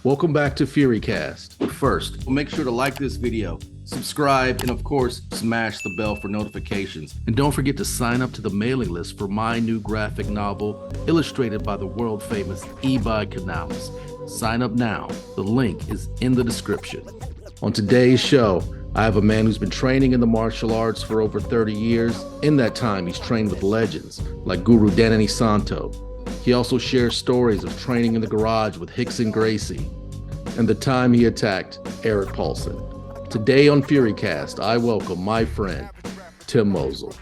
Welcome back to FURYCAST. But first, make sure to like this video, subscribe, and of course, smash the bell for notifications. And don't forget to sign up to the mailing list for my new graphic novel, illustrated by the world-famous Kune. Sign up now. The link is in the description. On today's show, I have a man who's been training in the martial arts for over 30 years. In that time, he's trained with legends like Guru Dan Inosanto. He also shares stories of training in the garage with Rickson Gracie and the time he attacked Erik Paulson. Today on FURYCAST, I welcome my friend, Tim Mousel.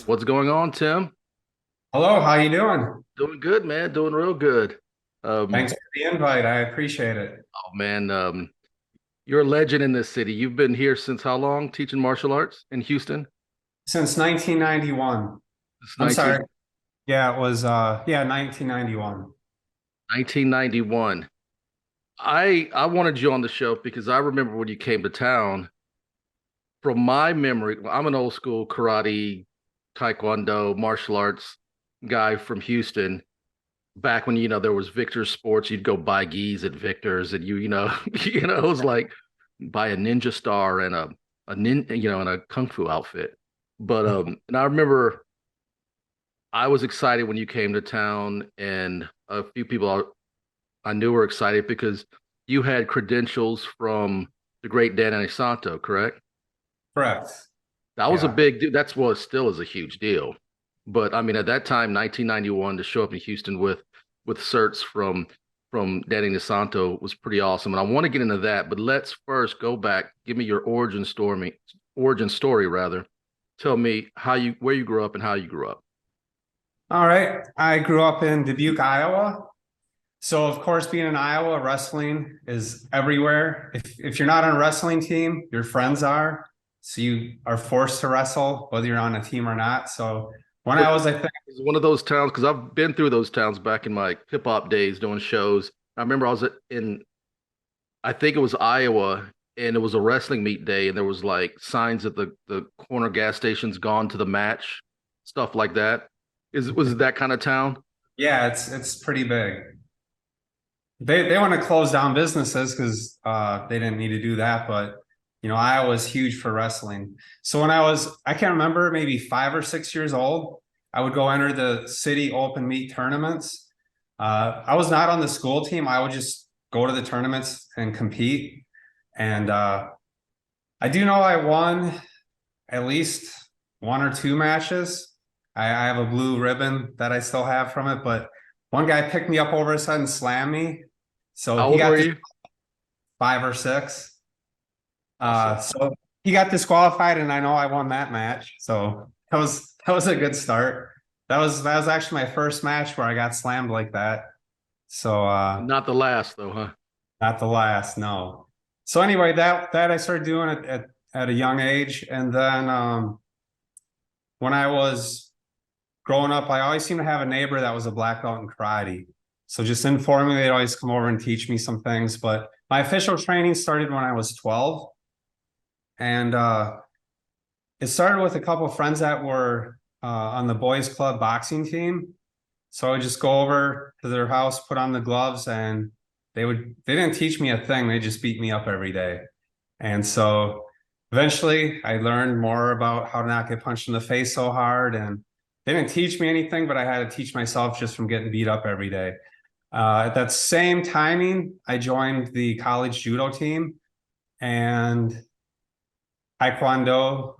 What's going on, Tim? Hello, how you doing? Doing good, man. Doing real good. Thanks for the invite. I appreciate it. Oh, man. You're a legend in this city. You've been here since how long teaching martial arts in Houston? Since 1991. I'm sorry. Yeah, it was 1991. 1991. I wanted you on the show because I remember when you came to town. From my memory, I'm an old school karate, taekwondo, martial arts guy from Houston. Back when there was Victor's Sports, you'd go buy gis at Victor's, and it was like buy a ninja star and and a kung fu outfit. But and I remember I was excited when you came to town, and a few people I knew were excited because you had credentials from the great Dan Inosanto, correct? Correct. That was a big deal. That's what still is a huge deal. But I mean, at that time, 1991, to show up in Houston with certs from Dan Inosanto was pretty awesome. And I want to get into that, but let's first go back. Give me your origin story rather. Tell me where you grew up and how you grew up. All right. I grew up in Dubuque, Iowa. So of course, being in Iowa, wrestling is everywhere. If you're not on a wrestling team, your friends are. So you are forced to wrestle, whether you're on a team or not. So I think it's one of those towns, because I've been through those towns back in my hip hop days doing shows. I remember I was I think it was Iowa, and it was a wrestling meet day, and there was like signs at the corner gas stations, "Gone to the match," stuff like that. Was it that kind of town? Yeah, it's pretty big. They want to close down businesses because they didn't need to do that, but Iowa was huge for wrestling. So when I can't remember, maybe 5 or 6 years old, I would go enter the city open meet tournaments. I was not on the school team. I would just go to the tournaments and compete. And I do know I won at least 1 or 2 matches. I have a blue ribbon that I still have from it, but one guy picked me up over his head and slammed me. So How old were you? 5 or 6. So he got disqualified, and I know I won that match. So that was a good start. That was actually my first match where I got slammed like that. So Not the last though, huh? not the last, no. So anyway, that I started doing it at a young age, and then when I was growing up, I always seemed to have a neighbor that was a black belt in karate. So just informally, they'd always come over and teach me some things. But my official training started when I was 12. And it started with a couple of friends that were on the boys club boxing team. So I would just go over to their house, put on the gloves, and they didn't teach me a thing. They just beat me up every day. And so eventually I learned more about how to not get punched in the face so hard. And they didn't teach me anything, but I had to teach myself just from getting beat up every day. At that same timing, I joined the college judo team, and Taekwondo,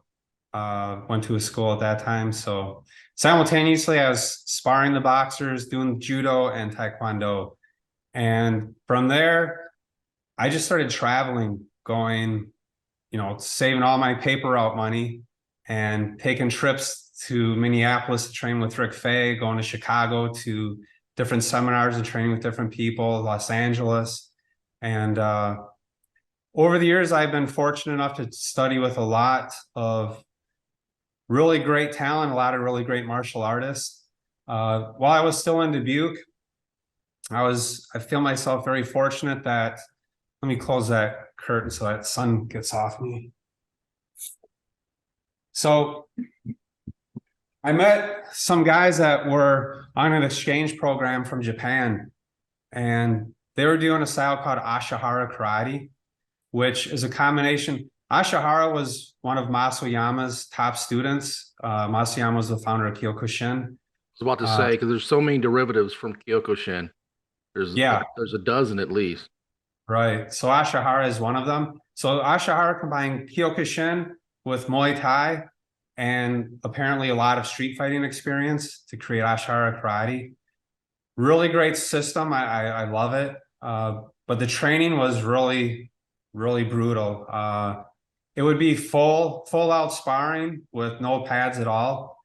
went to a school at that time. So simultaneously, I was sparring the boxers, doing judo and Taekwondo. And from there, I just started traveling, going, saving all my paper route money and taking trips to Minneapolis to train with Rick Fay, going to Chicago to different seminars and training with different people, Los Angeles. And over the years, I've been fortunate enough to study with a lot of really great talent, a lot of really great martial artists. While I was still in Dubuque, I feel myself very fortunate that, let me close that curtain so that sun gets off me. So I met some guys that were on an exchange program from Japan, and they were doing a style called Ashihara Karate, which is a combination. Ashihara was one of Masuyama's top students. Masuyama was the founder of Kyokushin. I was about to say, because there's so many derivatives from Kyokushin. There's a dozen at least. Right. So Ashihara is one of them. So Ashihara combined Kyokushin with Muay Thai and apparently a lot of street fighting experience to create Ashihara Karate. Really great system. I love it. But the training was really, really brutal. It would be full out sparring with no pads at all.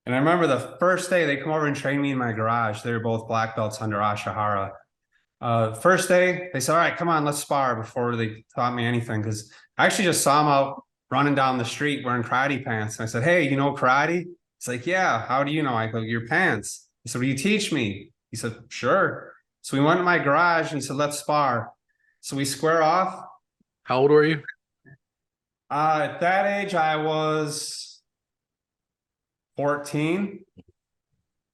And I remember the first day they come over and train me in my garage. They were both black belts under Ashihara. First day, they said, all right, come on, let's spar before they taught me anything. Because I actually just saw him out running down the street wearing karate pants. And I said, hey, you know karate? He's like, yeah, how do you know? I go, your pants. He said, will you teach me? He said, sure. So we went in my garage and said, let's spar. So we square off. How old were you? At that age, I was 14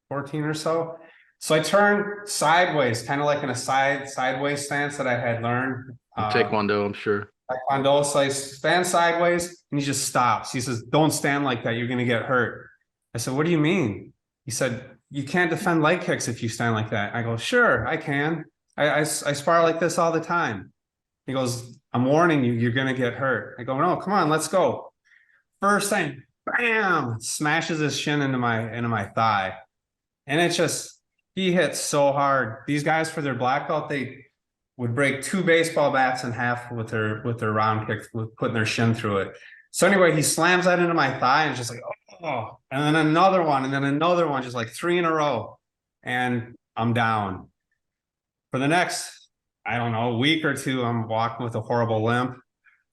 or so. So I turned sideways, kind of like in a sideways stance that I had learned. Taekwondo, I'm sure. Taekwondo. So I stand sideways and he just stops. He says, don't stand like that. You're going to get hurt. I said, what do you mean? He said, you can't defend leg kicks if you stand like that. I go, sure, I can. I spar like this all the time. He goes, I'm warning you, you're going to get hurt. I go, no, come on, let's go. First thing, bam, smashes his shin into my thigh. And it's just, he hit so hard. These guys for their black belt, they would break 2 baseball bats in half with their round kick, with putting their shin through it. So anyway, he slams that into my thigh and just like, oh, and then another one, and then another one, just like 3 in a row. And I'm down. For the next, I don't know, week or two, I'm walking with a horrible limp.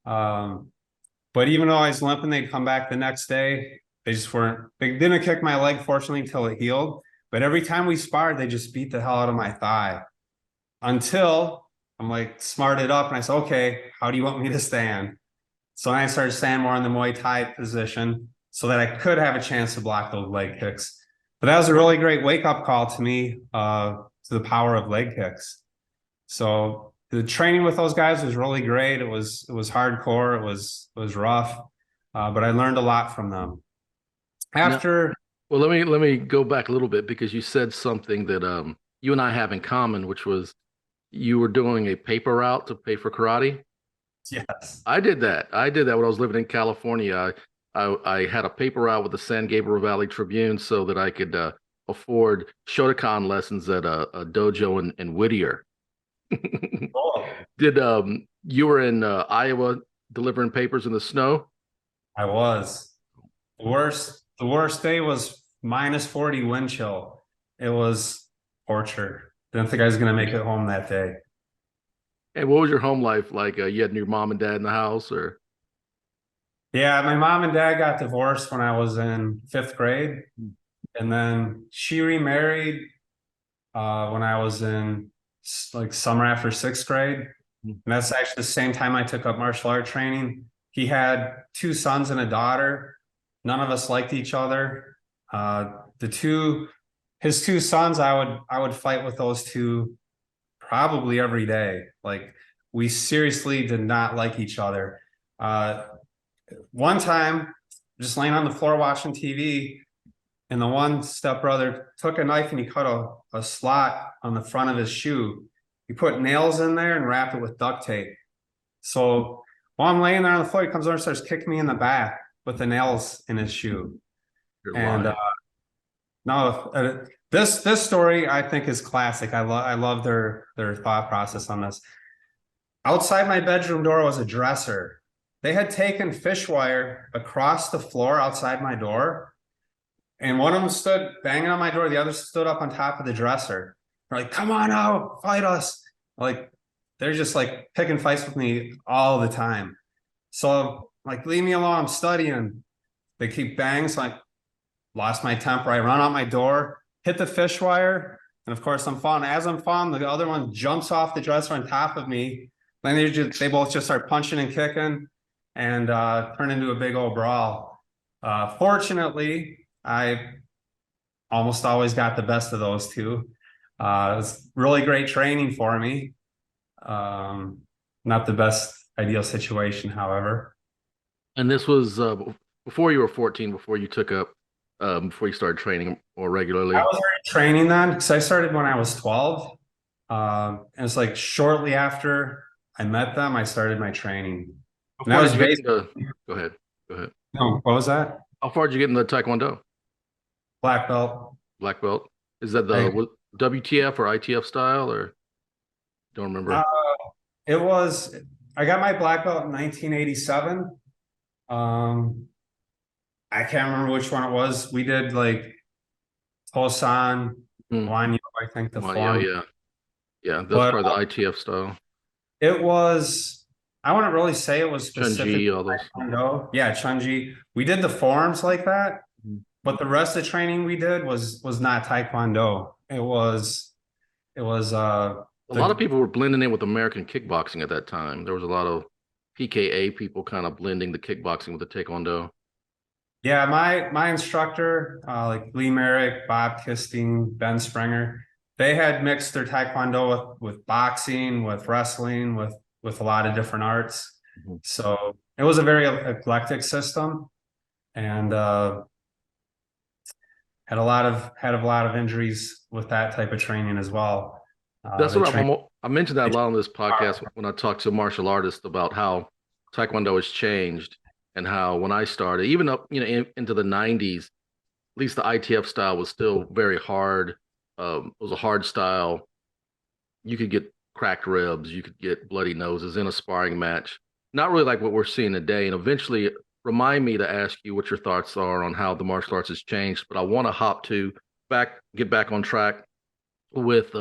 But even though I was limping, they'd come back the next day. They didn't kick my leg, fortunately, until it healed. But every time we sparred, they just beat the hell out of my thigh. Until I'm like smarted up and I said, okay, how do you want me to stand? So then I started standing more in the Muay Thai position so that I could have a chance to block those leg kicks. But that was a really great wake-up call to me, to the power of leg kicks. So the training with those guys was really great. It was hardcore. It was rough, but I learned a lot from them. Well, let me go back a little bit, because you said something that you and I have in common, which was you were doing a paper route to pay for karate. Yes, I did that. I did that when I was living in California. I had a paper route with the San Gabriel Valley Tribune so that I could afford Shotokan lessons at a dojo in Whittier. cool. Did you were in Iowa delivering papers in the snow? I was. The worst day was -40 wind chill. It was torture. Didn't think I was going to make it home that day. And what was your home life like? You had your mom and dad in the house, or? Yeah, my mom and dad got divorced when I was in 5th grade. And then she remarried when I was in like summer after 6th grade. And that's actually the same time I took up martial art training. He had 2 sons and a daughter. None of us liked each other. His 2 sons, I would fight with those 2 probably every day. Like, we seriously did not like each other. One time, just laying on the floor watching TV, and the one stepbrother took a knife and he cut a slot on the front of his shoe. He put nails in there and wrapped it with duct tape. So while I'm laying there on the floor, he comes over and starts kicking me in the back with the nails in his shoe. This story I think is classic. I love their thought process on this. Outside my bedroom door was a dresser. They had taken fish wire across the floor outside my door, and one of them stood banging on my door. The other stood up on top of the dresser. They're like, come on out, fight us. Like, they're just like picking fights with me all the time. So like, leave me alone, I'm studying. They keep banging, so I lost my temper. I run out my door, hit the fish wire, and of course I'm falling. As I'm falling, the other one jumps off the dresser on top of me. Then they both just start punching and kicking and turn into a big old brawl. Fortunately, I almost always got the best of those two. It was really great training for me. Not the best ideal situation, however. And this was before you were 14, before you took up, before you started training more I regularly. was already training then because I started when I was 12. And it's like shortly after I met them, I started my training. How And that far was did you get basically, into? Go ahead. Go ahead. no, what was that? How far did you get into Taekwondo? Black belt. Black belt. Is that I, WTF or ITF style, or don't uh, remember? it was, I got my black belt in 1987. Um, I can't remember which one it was. We did like Tosan, Hmm. Wanyo, I think the Well, yeah, form. yeah, yeah. That's But probably the ITF style. it was, I wouldn't really say it was specific Chunji, to all those. Taekwondo. Yeah, Chunji. We did the forms like that, Mhm. but the rest of the training we did was not Taekwondo. It was A lot of the people were blending in with American kickboxing at that time. There was a lot of PKA people kind of blending the kickboxing with the Taekwondo. yeah, my instructor, like Lee Merrick, Bob Kisting, Ben Springer, they had mixed their Taekwondo with boxing, with wrestling, with a lot of different arts. Mhm. So it was a very eclectic system, and had a lot of injuries with that type of training as well. That's They what train. I mentioned that They a lot on this train podcast when I talk to martial artists about how Taekwondo has changed and how when I started, even up into the 90s, at least the ITF style was still very hard. It was a hard style. You could get cracked ribs, you could get bloody noses in a sparring match. Not really like what we're seeing today. And eventually, remind me to ask you what your thoughts are on how the martial arts has changed. But I want to get back on track with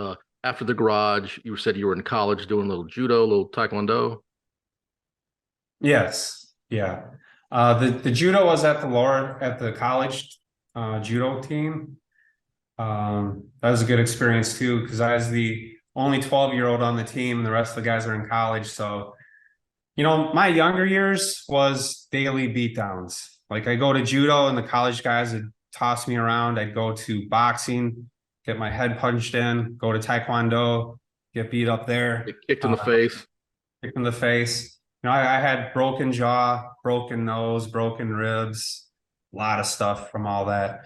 after the garage. You said you were in college doing a little judo, a little taekwondo. Yes, yeah. The judo was at the college judo team. That was a good experience too, because I was the only 12-year-old on the team, and the rest of the guys are in college. So, my younger years was daily beatdowns. Like I go to judo and the college guys would toss me around. I'd go to boxing, get my head punched in, go to taekwondo, get beat up Get there, kicked in the face. kicked in the face. I had broken jaw, broken nose, broken ribs, a lot of stuff from all that.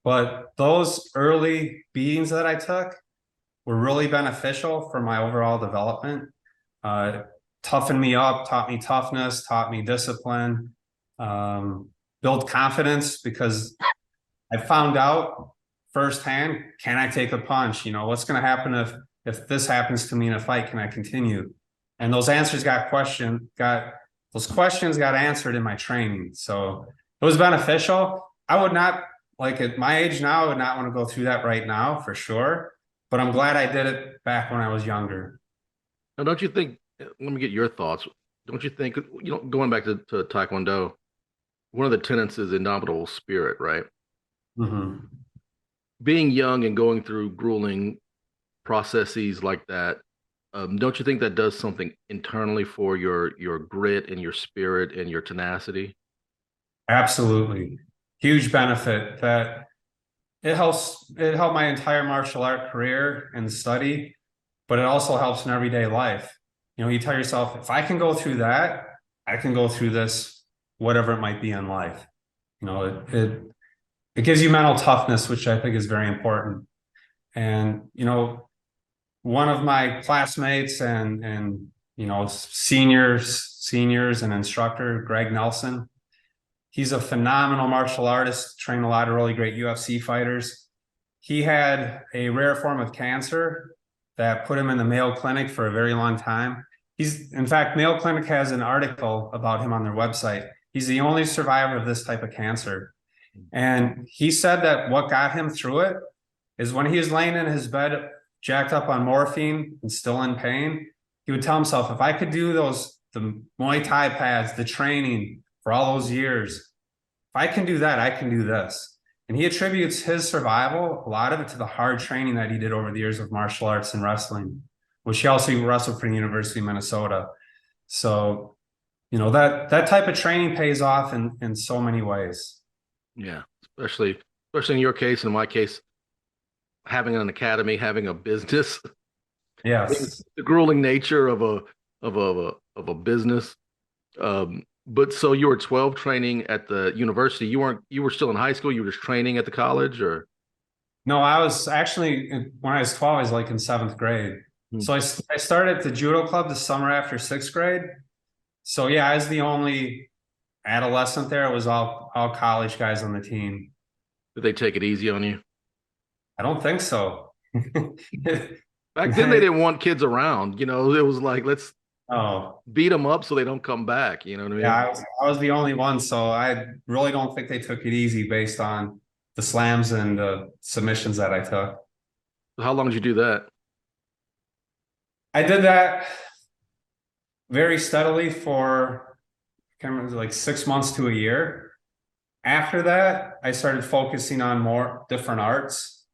But those early beatings that I took were really beneficial for my overall development. Uh, Toughened me up, taught me toughness, taught me discipline, built confidence because I found out firsthand, can I take a punch? What's going to happen if this happens to me in a fight? Can I continue? And those answers those questions got answered in my training. So it was beneficial. I would not, like at my age now, I would not want to go through that right now for sure. But I'm glad I did it back when I was younger. Now, don't you think? Let me get your thoughts. Don't you think? Going back to taekwondo, one of the tenets is indomitable spirit, right? Mhm. Being young and going through grueling processes like that, don't you think that does something internally for your grit and your spirit and your tenacity? Absolutely. Huge benefit that it helped my entire martial art career and study, but it also helps in everyday life. You tell yourself, if I can go through that, I can go through this, whatever it might be in life. It gives you mental toughness, which I think is very important. And, one of my classmates and seniors and instructor, Greg Nelson, he's a phenomenal martial artist, trained a lot of really great UFC fighters. He had a rare form of cancer that put him in the Mayo Clinic for a very long time. In fact, Mayo Clinic has an article about him on their website. He's the only survivor of this type of cancer. And he said that what got him through it is when he was laying in his bed, jacked up on morphine and still in pain, he would tell himself, if I could do the Muay Thai pads, the training for all those years, if I can do that, I can do this. And he attributes his survival, a lot of it, to the hard training that he did over the years of martial arts and wrestling, which he also wrestled for the University of Minnesota. So, that type of training pays off in so many ways. Yeah, especially in your case, in my case, having an academy, having a business, Yes. the grueling nature of a business. But so you were 12 training at the university. You were still in high school, you were just training at the college or No, I was actually, when I was 12, I was like in seventh grade. Hmm. So I started the judo club the summer after sixth grade. So yeah, I was the only adolescent there. It was all college guys on the team. Did they take it easy on you? I don't think so. Back then they didn't want kids around, you know, it was like let's Oh, beat them up so they don't come back, you know what I yeah, mean? I was the only one, so I really don't think they took it easy based on the slams and the submissions that I took. How long did you do that? I did that very steadily for, I can't remember, like 6 months to a year. After that, I started focusing on more different arts.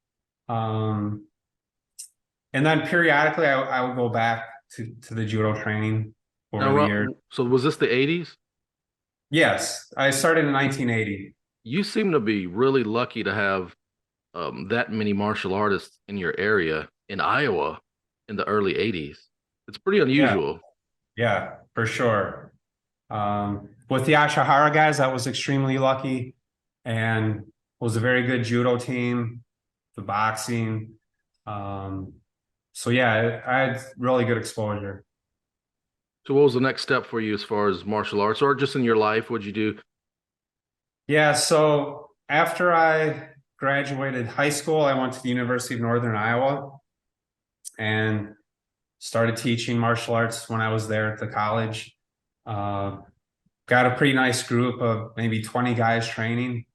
Um, and then periodically I would go back to the judo training over Now, the years. so was this the 80s? Yes, I started in 1980. You seem to be really lucky to have that many martial artists in your area in Iowa in the early 80s. It's pretty Yeah, unusual. yeah, for sure. With the Ashihara guys, I was extremely lucky and was a very good judo team, the boxing. Um, so yeah, I had really good exposure. So what was the next step for you as far as martial arts or just in your life? What'd you do? Yeah, so after I graduated high school, I went to the University of Northern Iowa and started teaching martial arts when I was there at the college. Uh, got a pretty nice group of maybe 20 guys training.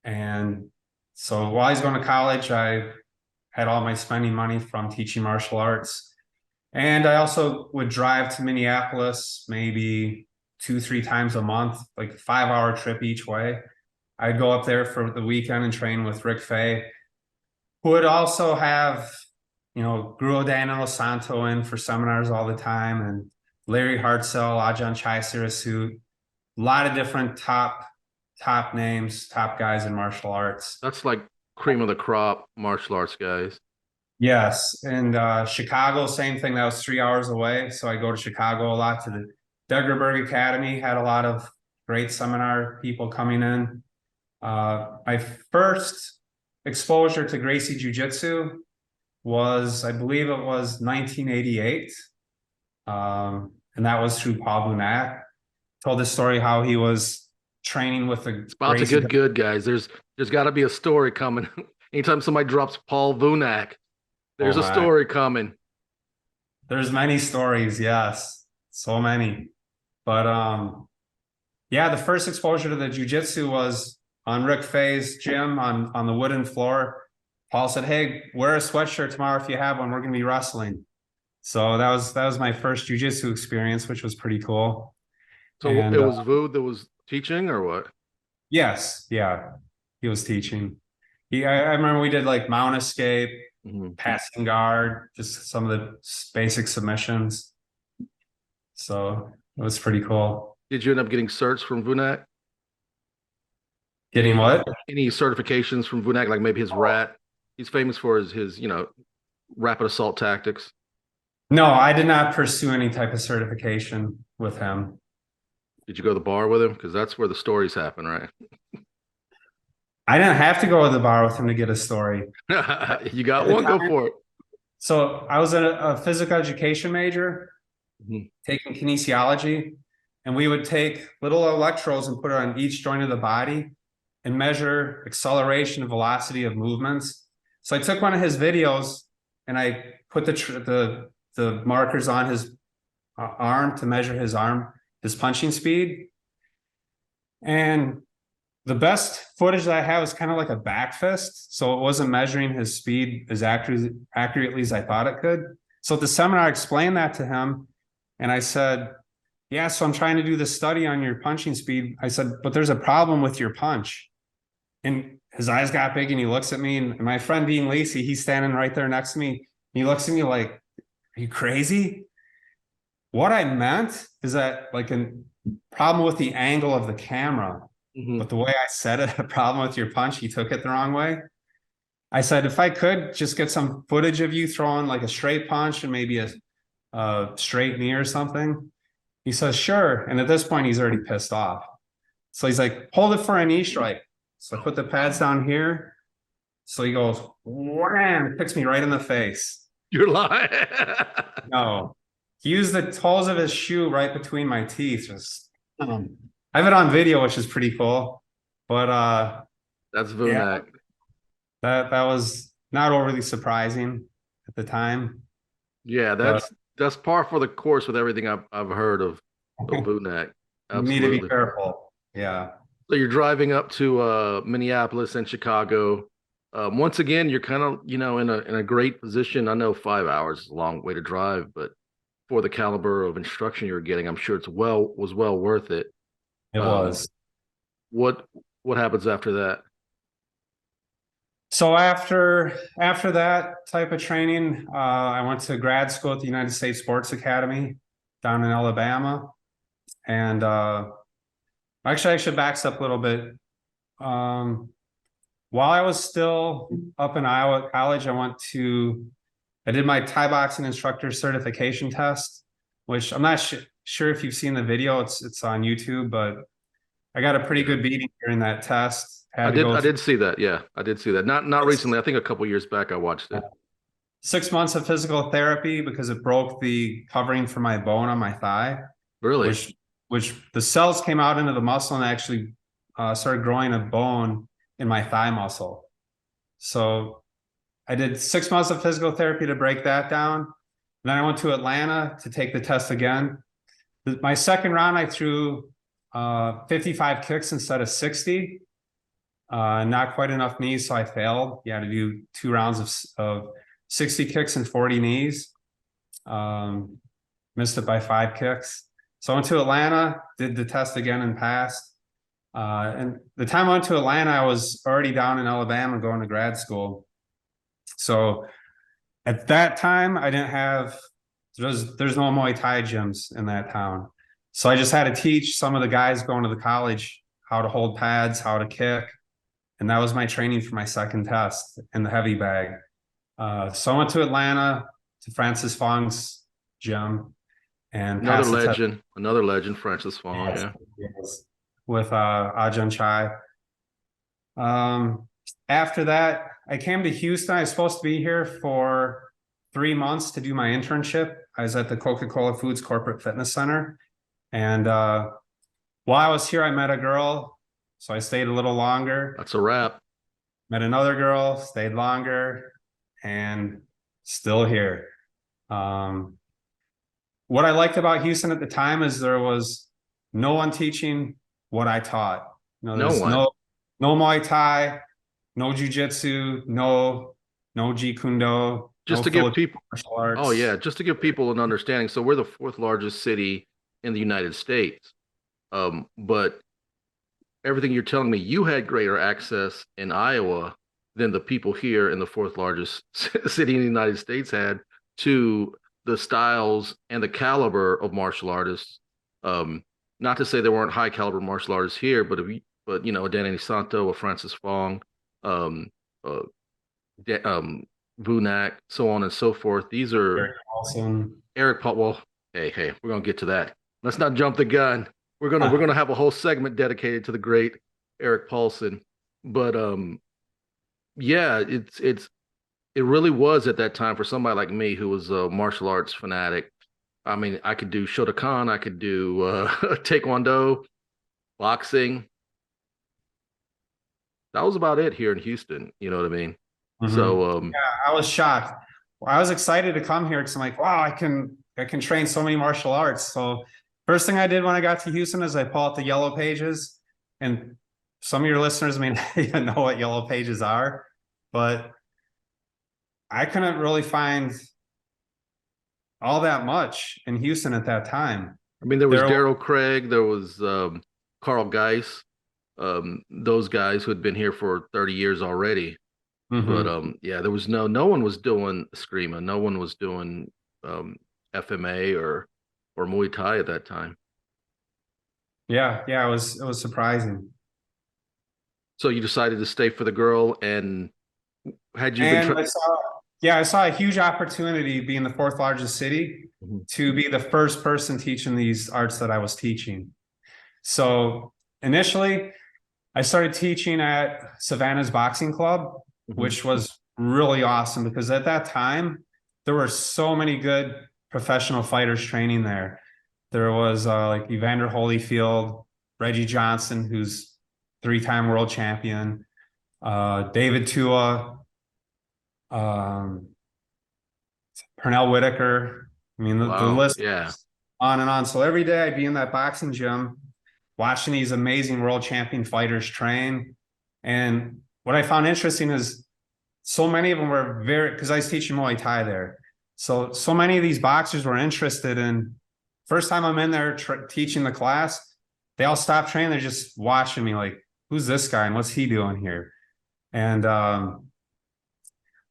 And so while I was going to college, I had all my spending money from teaching martial arts. And I also would drive to Minneapolis maybe 2, 3 times a month, like a 5 hour trip each way. I'd go up there for the weekend and train with Rick Fay, who would also have, Guru Dan Inosanto in for seminars all the time, and Larry Hartzell, Ajahn Chai Sirasut, a lot of different top names, top guys in martial arts. That's like cream of the crop martial arts guys. Yes, and Chicago, same thing. That was 3 hours away, so I go to Chicago a lot to the Degerberg Academy. Had a lot of great seminar people coming in. My first exposure to Gracie Jiu-Jitsu was, I believe it was 1988, and that was through Paul Vunak. Told the story how he was training with the It's about to Gracie. get good, guys. There's got to be a story coming. Anytime somebody drops Paul Vunak, there's Oh a my. story coming. There's many stories, yes, so many. But yeah, the first exposure to the jiu-jitsu was on Rick Fay's gym on the wooden floor. Paul said, "Hey, wear a sweatshirt tomorrow if you have one. We're going to be wrestling." So that was my first jiu-jitsu experience, which was pretty cool. So it And was Vu that was teaching or what? yes, yeah, he was teaching. I remember we did like mount escape, Mhm. passing guard, just some of the basic submissions. So it was pretty cool. Did you end up getting certs from Vunak? Getting what? Any certifications from Vunak, like maybe his rat? He's famous for his rapid assault tactics. No, I did not pursue any type of certification with him. Did you go to the bar with him? Because that's where the stories happen, right? I didn't have to go to the bar with him to get a story. You got At the one, go time- for it. So I was a physical education major, Mhm. taking kinesiology, and we would take little electrodes and put it on each joint of the body and measure acceleration and velocity of movements. So I took one of his videos and I put the markers on his arm to measure his punching speed. And the best footage that I have is kind of like a back fist. So it wasn't measuring his speed as accurately as I thought it could. So at the seminar, I explained that to him. And I said, yeah, so I'm trying to do this study on your punching speed. I said, but there's a problem with your punch. And his eyes got big and he looks at me, and my friend Dean Lacey, he's standing right there next to me. And he looks at me like, are you crazy? What I meant is that like a problem with the angle of the camera. but the way I said it, a problem with your punch, he took it the wrong way. I said, if I could just get some footage of you throwing like a straight punch and maybe a straight knee or something. He says, sure. And at this point, he's already pissed off. So he's like, hold it for a knee strike. So I put the pads down here. So he goes, wham, kicks me right in the face. You're lying. No, he used the toes of his shoe right between my teeth. Just, I have it on video, which is pretty cool. But that's Vunak. Yeah, that was not overly surprising at the time. Yeah, that's par for the course with everything I've heard of Vunak. You need to be careful. Yeah. So you're driving up to Minneapolis and Chicago. Once again, you're kind of, in a great position. I know 5 hours is a long way to drive, but for the caliber of instruction you're getting, I'm sure was well worth it. It was. What happens after that? So after that type of training, I went to grad school at the United States Sports Academy down in Alabama. And actually, I should back up a little bit. While I was still up in Iowa at college, I did my Thai boxing instructor certification test, which I'm not sure if you've seen the video. It's on YouTube, but I got a pretty good beating during that test. I did see that. Yeah, I did see that. Not recently. I think a couple years back I watched it. 6 months of physical therapy because it broke the covering for my bone on my thigh. Really? Which the cells came out into the muscle and actually started growing a bone in my thigh muscle. So I did 6 months of physical therapy to break that down. And then I went to Atlanta to take the test again. My second round, I threw 55 kicks instead of 60. Not quite enough knees, so I failed. You had to do 2 rounds of 60 kicks and 40 knees. Missed it by 5 kicks. So I went to Atlanta, did the test again and passed. And the time I went to Atlanta, I was already down in Alabama going to grad school. So at that time, I didn't have, there's no Muay Thai gyms in that town. So I just had to teach some of the guys going to the college how to hold pads, how to kick. And that was my training for my second test in the heavy bag. So I went to Atlanta to Francis Fong's gym and another legend, Francis Fong. Yes, yeah. Yes. With Ajahn Chai. After that, I came to Houston. I was supposed to be here for 3 months to do my internship. I was at the Coca-Cola Foods Corporate Fitness Center. And while I was here, I met a girl. So I stayed a little longer. That's a wrap. Met another girl, stayed longer, and still here. What I liked about Houston at the time is there was no one teaching what I taught. No Muay Thai, no Jiu-Jitsu, no Jeet Kune Do. Just to give people just to give people an understanding. So we're the 4th largest city in the United States. But everything you're telling me, you had greater access in Iowa than the people here in the 4th largest city in the United States had to the styles and the caliber of martial artists. Not to say there weren't high caliber martial artists here, but Dan Inosanto, a Francis Fong, Vunak, so on and so forth. These are Erik Paulson. Erik Paul. Well, hey, we're gonna get to that. Let's not jump the gun. We're gonna have a whole segment dedicated to the great Erik Paulson. But yeah, it really was at that time for somebody like me who was a martial arts fanatic. I mean, I could do Shotokan, I could do Taekwondo, boxing. That was about it here in Houston. You know what I mean? Mm-hmm. So yeah, I was shocked. I was excited to come here because I'm like, wow, I can train so many martial arts. So first thing I did when I got to Houston is I pull out the yellow pages, and some of your listeners may not even know what yellow pages are, but I couldn't really find all that much in Houston at that time. I mean, there was Daryl Craig, there was Carl Geis, those guys who had been here for 30 years already. Mm-hmm. But yeah, there was no one was doing Eskrima, no one was doing FMA or Muay Thai at that time. Yeah, it was surprising. So you decided to stay for the girl, and had you been And I saw a huge opportunity being the fourth largest city Mhm. to be the first person teaching these arts that I was teaching. So initially, I started teaching at Savannah's Boxing Club, Mhm. which was really awesome because at that time, there were so many good professional fighters training there. There was like Evander Holyfield, Reggie Johnson, who's three-time world champion, David Tua, um, Pernell Whitaker. I mean, the Wow. list Yeah. goes on and on. So every day I'd be in that boxing gym watching these amazing world champion fighters train. And what I found interesting is so many of them were very, because I was teaching Muay Thai there. So many of these boxers were interested in, first time I'm in there teaching the class, they all stop training. They're just watching me like, who's this guy and what's he doing here? And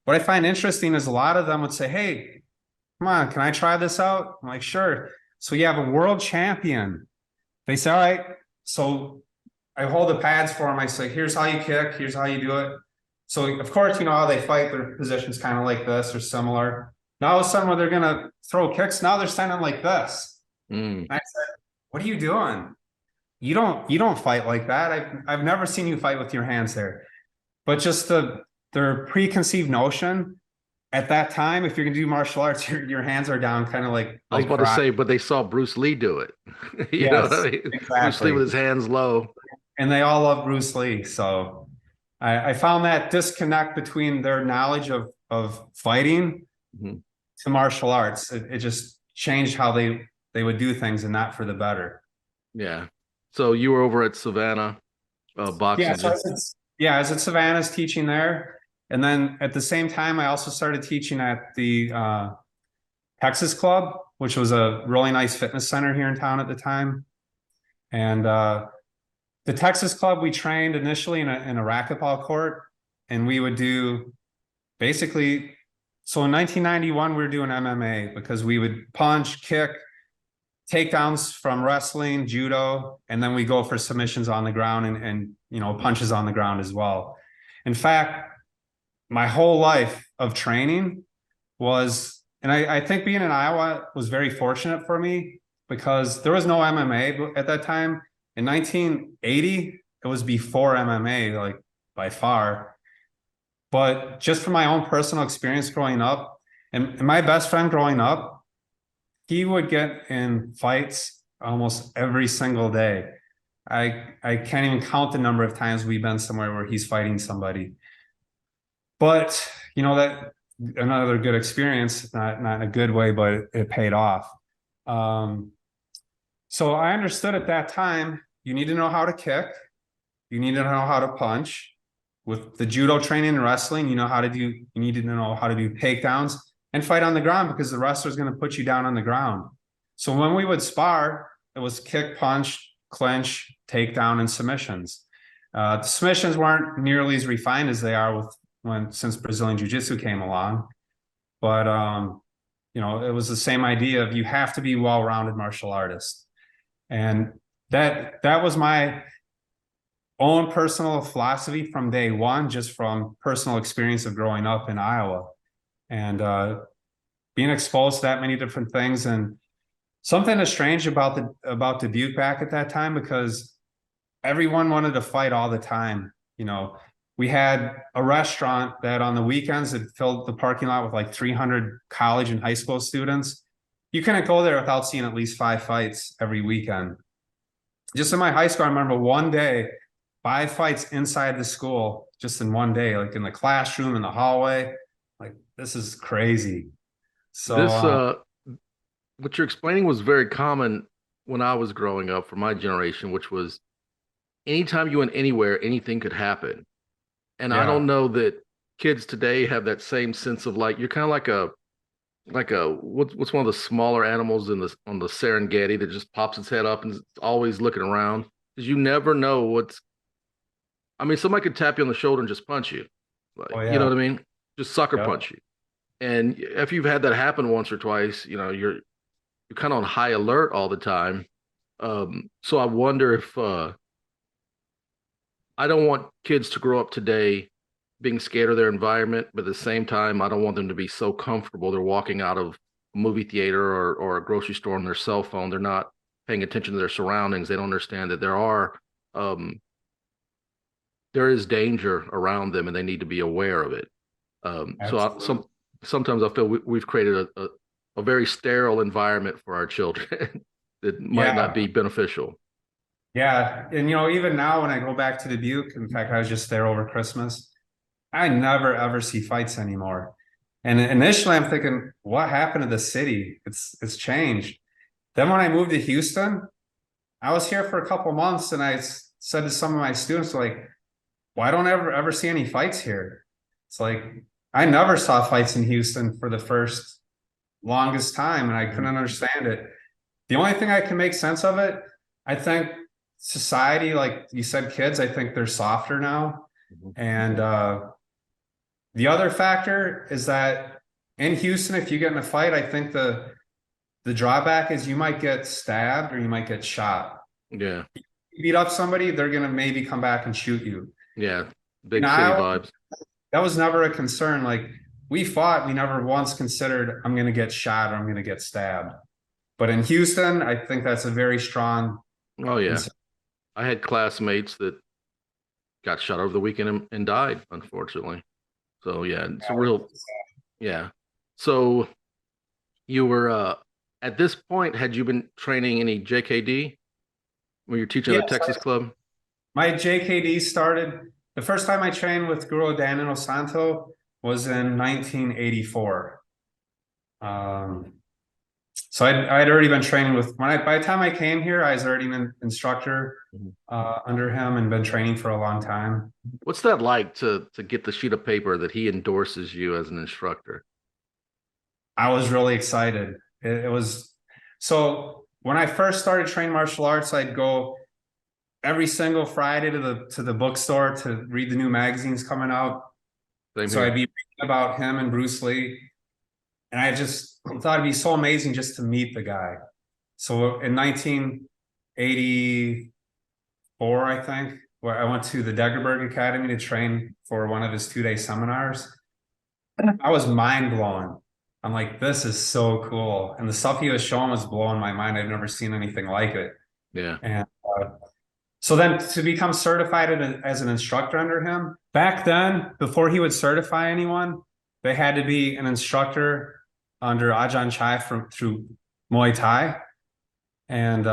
what I find interesting is a lot of them would say, hey, come on, can I try this out? I'm like, sure. So you have a world champion. They say, all right. So I hold the pads for them. I say, here's how you kick, here's how you do it. So of course, you know how they fight, their positions kind of like this or similar. Now all of a sudden when they're gonna throw kicks, now they're standing like this. Mm. And I said, what are you doing? You don't fight like that. I've never seen you fight with your hands there. But just their preconceived notion at that time, if you're gonna do martial arts, your hands are down kind of I was like about to karate. say, but they saw Bruce Lee do it. You know what I Yes, mean? Bruce Lee exactly. with his hands low. And they all love Bruce Lee. So I found that disconnect between their knowledge of fighting Mhm. to martial arts. It just changed how they would do things and not for the better. Yeah. So you were over at Savannah Yeah, boxing so gym. I was at Savannah's teaching there. And then at the same time, I also started teaching at the Texas Club, which was a really nice fitness center here in town at the time. And the Texas Club, we trained initially in a racquetball court, and we would do basically. So in 1991, we were doing MMA because we would punch, kick, takedowns from wrestling, judo, and then we go for submissions on the ground and you know punches on the ground as well. In fact, my whole life of training was, and I think being in Iowa was very fortunate for me because there was no MMA at that time. In 1980, it was before MMA, like by far. But just from my own personal experience growing up, and my best friend growing up, he would get in fights almost every single day. I can't even count the number of times we've been somewhere where he's fighting somebody. But you know that another good experience, not in a good way, but it paid off. Um, so I understood at that time you need to know how to kick, you need to know how to punch. With the judo training and wrestling, you know how to do. You need to know how to do takedowns and fight on the ground because the wrestler's going to put you down on the ground. So when we would spar, it was kick, punch, clinch, takedown, and submissions. The submissions weren't nearly as refined as they are since Brazilian Jiu-Jitsu came along, but you know it was the same idea of you have to be well-rounded martial artist, and that was my own personal philosophy from day one, just from personal experience of growing up in Iowa and being exposed to that many different things. And something is strange about Dubuque back at that time because everyone wanted to fight all the time. You know, we had a restaurant that on the weekends it filled the parking lot with like 300 college and high school students. You couldn't go there without seeing at least 5 fights every weekend. Just in my high school, I remember one day 5 fights inside the school just in one day, like in the classroom, in the hallway. Like, this is crazy. So, This what you're explaining was very common when I was growing up for my generation, which was anytime you went anywhere, anything could happen. And I yeah. don't know that kids today have that same sense of like you're kind of like a what's one of the smaller animals in the on the Serengeti that just pops its head up and is always looking around because you never know what's. I mean, somebody could tap you on the shoulder and just punch you, Oh, like you know yeah. what I mean, just sucker Yep. punch you. And if you've had that happen once or twice, you know you're kind of on high alert all the time. So I wonder if I don't want kids to grow up today being scared of their environment, but at the same time, I don't want them to be so comfortable they're walking out of a movie theater or a grocery store on their cell phone. They're not paying attention to their surroundings. They don't understand that um, there is danger around them, and they need to be aware of it. Sometimes I feel we've created a very sterile environment for our children that might not be beneficial. Yeah. And, even now when I go back to Dubuque, in fact, I was just there over Christmas, I never, ever see fights anymore. And initially I'm thinking, what happened to the city? It's changed. Then when I moved to Houston, I was here for a couple months and I said to some of my students, like, why don't I ever see any fights here? It's like, I never saw fights in Houston for the first longest time, and I couldn't understand it. The only thing I can make sense of it, I think society, like you said, kids, I think they're softer now. And the other factor is that in Houston, if you get in a fight, I think the drawback is you might get stabbed or you might get shot. Yeah. You beat up somebody, they're going to maybe come back and shoot you. Yeah. Big city vibes. That was never a concern. Like, we fought, we never once considered I'm going to get shot or I'm going to get stabbed. But in Houston, I think that's a very strong. Oh, yeah. I had classmates that got shot over the weekend and died, unfortunately. So, yeah, it's a real, yeah. So you were, at this point, had you been training any JKD? Were you teaching at the Texas club? My JKD started, the first time I trained with Guru Dan Inosanto was in 1984. So I'd already been training with, by the time I came here, I was already an instructor under him and been training for a long time. What's that like to get the sheet of paper that he endorses you as an instructor? I was really excited. It was, so when I first started training martial arts, I'd go every single Friday to the bookstore to read the new magazines coming out. So I'd be reading about him and Bruce Lee. And I just thought it'd be so amazing just to meet the guy. So in 1984, I think, where I went to the Degerberg Academy to train for one of his 2-day seminars. I was mind blown. I'm like, this is so cool. And the stuff he was showing was blowing my mind. I've never seen anything like it. Yeah. And so then to become certified as an instructor under him, back then, before he would certify anyone, they had to be an instructor under Ajahn Chai through Muay Thai. And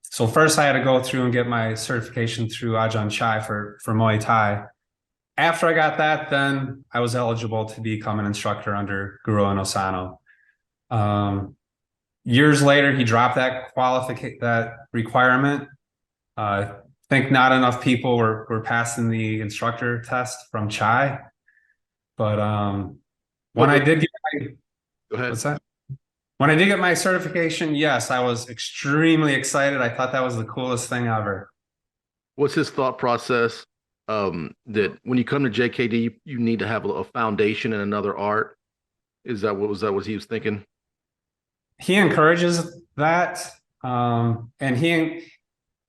so first I had to go through and get my certification through Ajahn Chai for Muay Thai. After I got that, then I was eligible to become an instructor under Guru Inosanto. Years later, he dropped that requirement. I think not enough people were passing the instructor test from Chai. But when I did get Go ahead. What's that? When I did get my certification, yes, I was extremely excited. I thought that was the coolest thing ever. What's his thought process? That when you come to JKD, you need to have a foundation in another art. Is that what he was thinking? He encourages that, and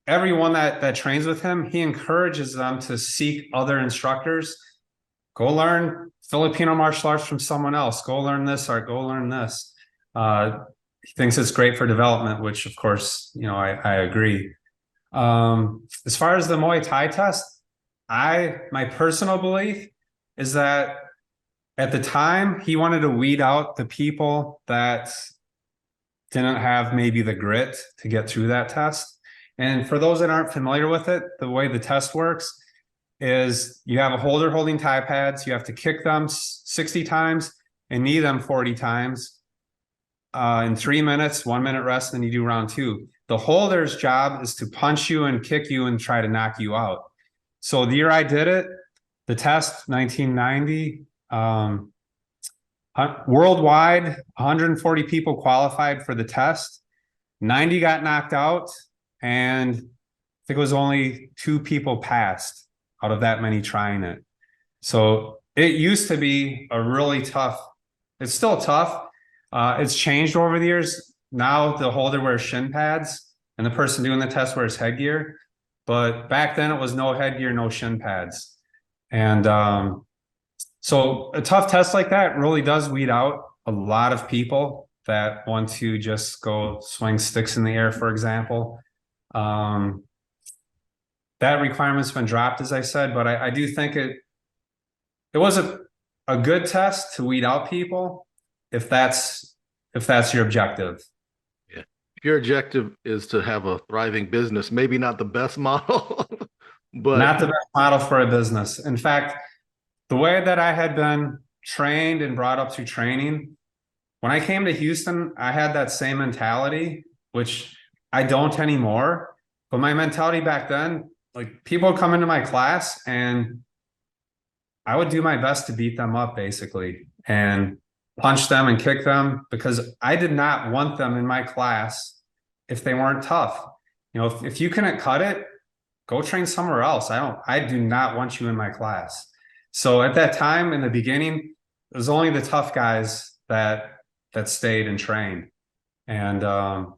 everyone that trains with him, he encourages them to seek other instructors. Go learn Filipino martial arts from someone else. Go learn this art. Go learn this. He thinks it's great for development, which of course, I agree. As far as the Muay Thai test, my personal belief is that at the time he wanted to weed out the people that didn't have maybe the grit to get through that test. And for those that aren't familiar with it, the way the test works is you have a holder holding Thai pads. You have to kick them 60 times and knee them 40 times in 3 minutes, 1 minute rest, and then you do round 2. The holder's job is to punch you and kick you and try to knock you out. So the year I did it, the test, 1990, worldwide, 140 people qualified for the test. 90 got knocked out, and I think it was only 2 people passed out of that many trying it. So it used to be a really tough, it's still tough. It's changed over the years. Now the holder wears shin pads and the person doing the test wears headgear. but back then it was no headgear, no shin pads. And so a tough test like that really does weed out a lot of people that want to just go swing sticks in the air, for example. That requirement's been dropped, as I said, but I do think it was a good test to weed out people if that's your objective. Yeah. If your objective is to have a thriving business, maybe not the best model, but not the best model for a business. In fact, the way that I had been trained and brought up through training, when I came to Houston, I had that same mentality, which I don't anymore. But my mentality back then, like, people would come into my class and I would do my best to beat them up, basically, and punch them and kick them, because I did not want them in my class if they weren't tough. You know, if you couldn't cut it, go train somewhere else. I do not want you in my class. So at that time, in the beginning, it was only the tough guys that stayed and trained. And now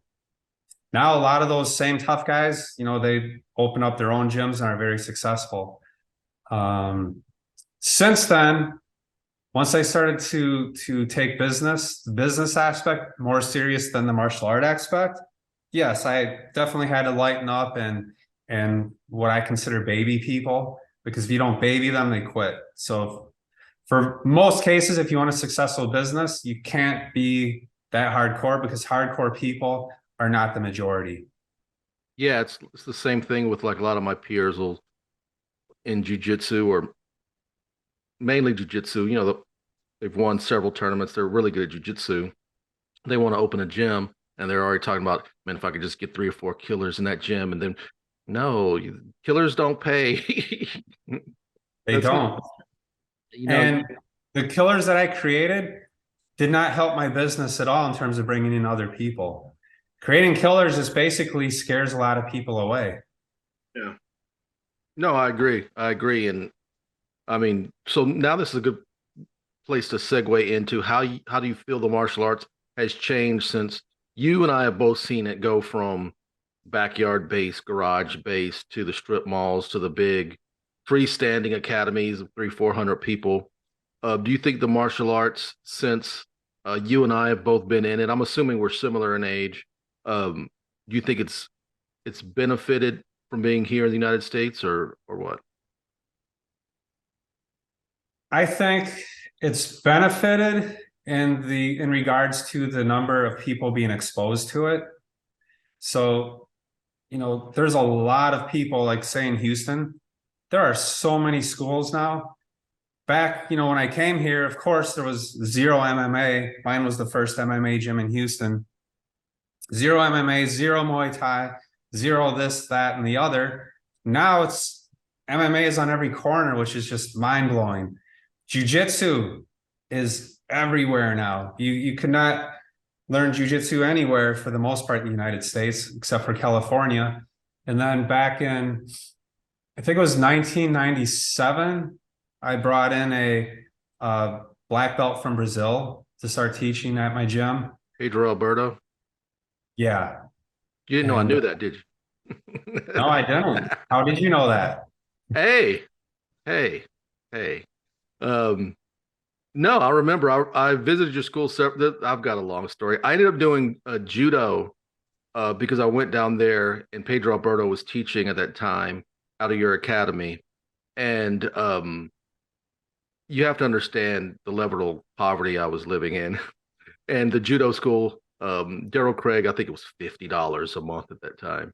a lot of those same tough guys, you know, they open up their own gyms and are very successful. Since then, once I started to take the business aspect more serious than the martial art aspect, yes, I definitely had to lighten up and what I consider baby people, because if you don't baby them, they quit. So for most cases, if you want a successful business, you can't be that hardcore, because hardcore people are not the majority. yeah, it's the same thing with like a lot of my peers will in jujitsu, or mainly jujitsu. You know, they've won several tournaments. They're really good at jujitsu. They want to open a gym, and they're already talking about, man, if I could just get 3 or 4 killers in that gym, and then no, killers don't pay. They don't. You know, And the killers that I created did not help my business at all in terms of bringing in other people. Creating killers just basically scares a lot of people away. yeah. No, I agree. I agree. And I mean, so now this is a good place to segue into how do you feel the martial arts has changed since you and I have both seen it go from backyard base, garage base, to the strip malls, to the big freestanding academies of 300-400 people. Do you think the martial arts, since you and I have both been in it, I'm assuming we're similar in age, do you think it's benefited from being here in the United States, or what? I think it's benefited in regards to the number of people being exposed to it. So, you know, there's a lot of people, like, say, in Houston, there are so many schools now. Back, you know, when I came here, of course, there was zero MMA. Mine was the first MMA gym in Houston. Zero MMA, zero Muay Thai, zero this, that, and the other. Now it's MMA is on every corner, which is just mind blowing. Jiu-jitsu is everywhere now. You could not learn jiu-jitsu anywhere for the most part in the United States, except for California. And then back in, I think it was 1997, I brought in a black belt from Brazil to start teaching at my gym. Pedro Alberto? Yeah. You didn't know I knew that, did you? No, I didn't. How did you know that? Hey, hey, hey. No, I remember I visited your school. I've got a long story. I ended up doing judo because I went down there and Pedro Alberto was teaching at that time out of your academy. And you have to understand the level of poverty I was living in. And the judo school, Daryl Craig, I think it was $50 a month at that time.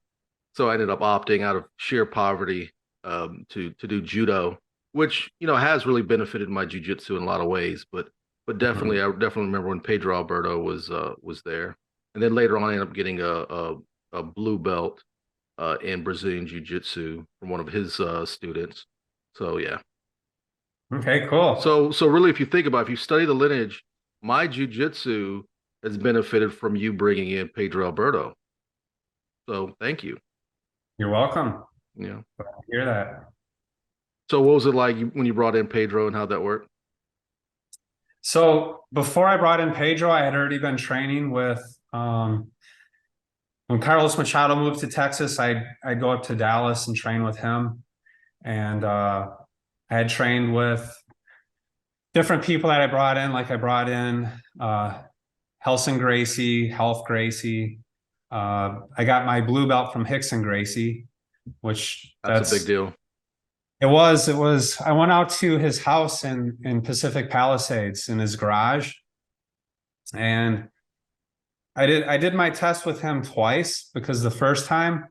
So I ended up opting out of sheer poverty to do judo, which, you know, has really benefited my jiu-jitsu in a lot of ways. But definitely, I definitely remember when Pedro Alberto was there. And then later on, I ended up getting a blue belt in Brazilian jiu-jitsu from one of his students. So yeah. Okay, cool. So really, if you think about it, if you study the lineage, my jiu-jitsu has benefited from you bringing in Pedro Alberto. So thank you. You're welcome. Yeah. Glad to hear that. So what was it like when you brought in Pedro, and how'd that work? So before I brought in Pedro, I had already been training with when Carlos Machado moved to Texas, I'd go up to Dallas and train with him. And I had trained with different people that I brought in, like I brought in Helson Gracie, Health Gracie. I got my blue belt from Rickson Gracie, which That's a big deal. It was, I went out to his house in Pacific Palisades in his garage. And I did my test with him twice, because the first time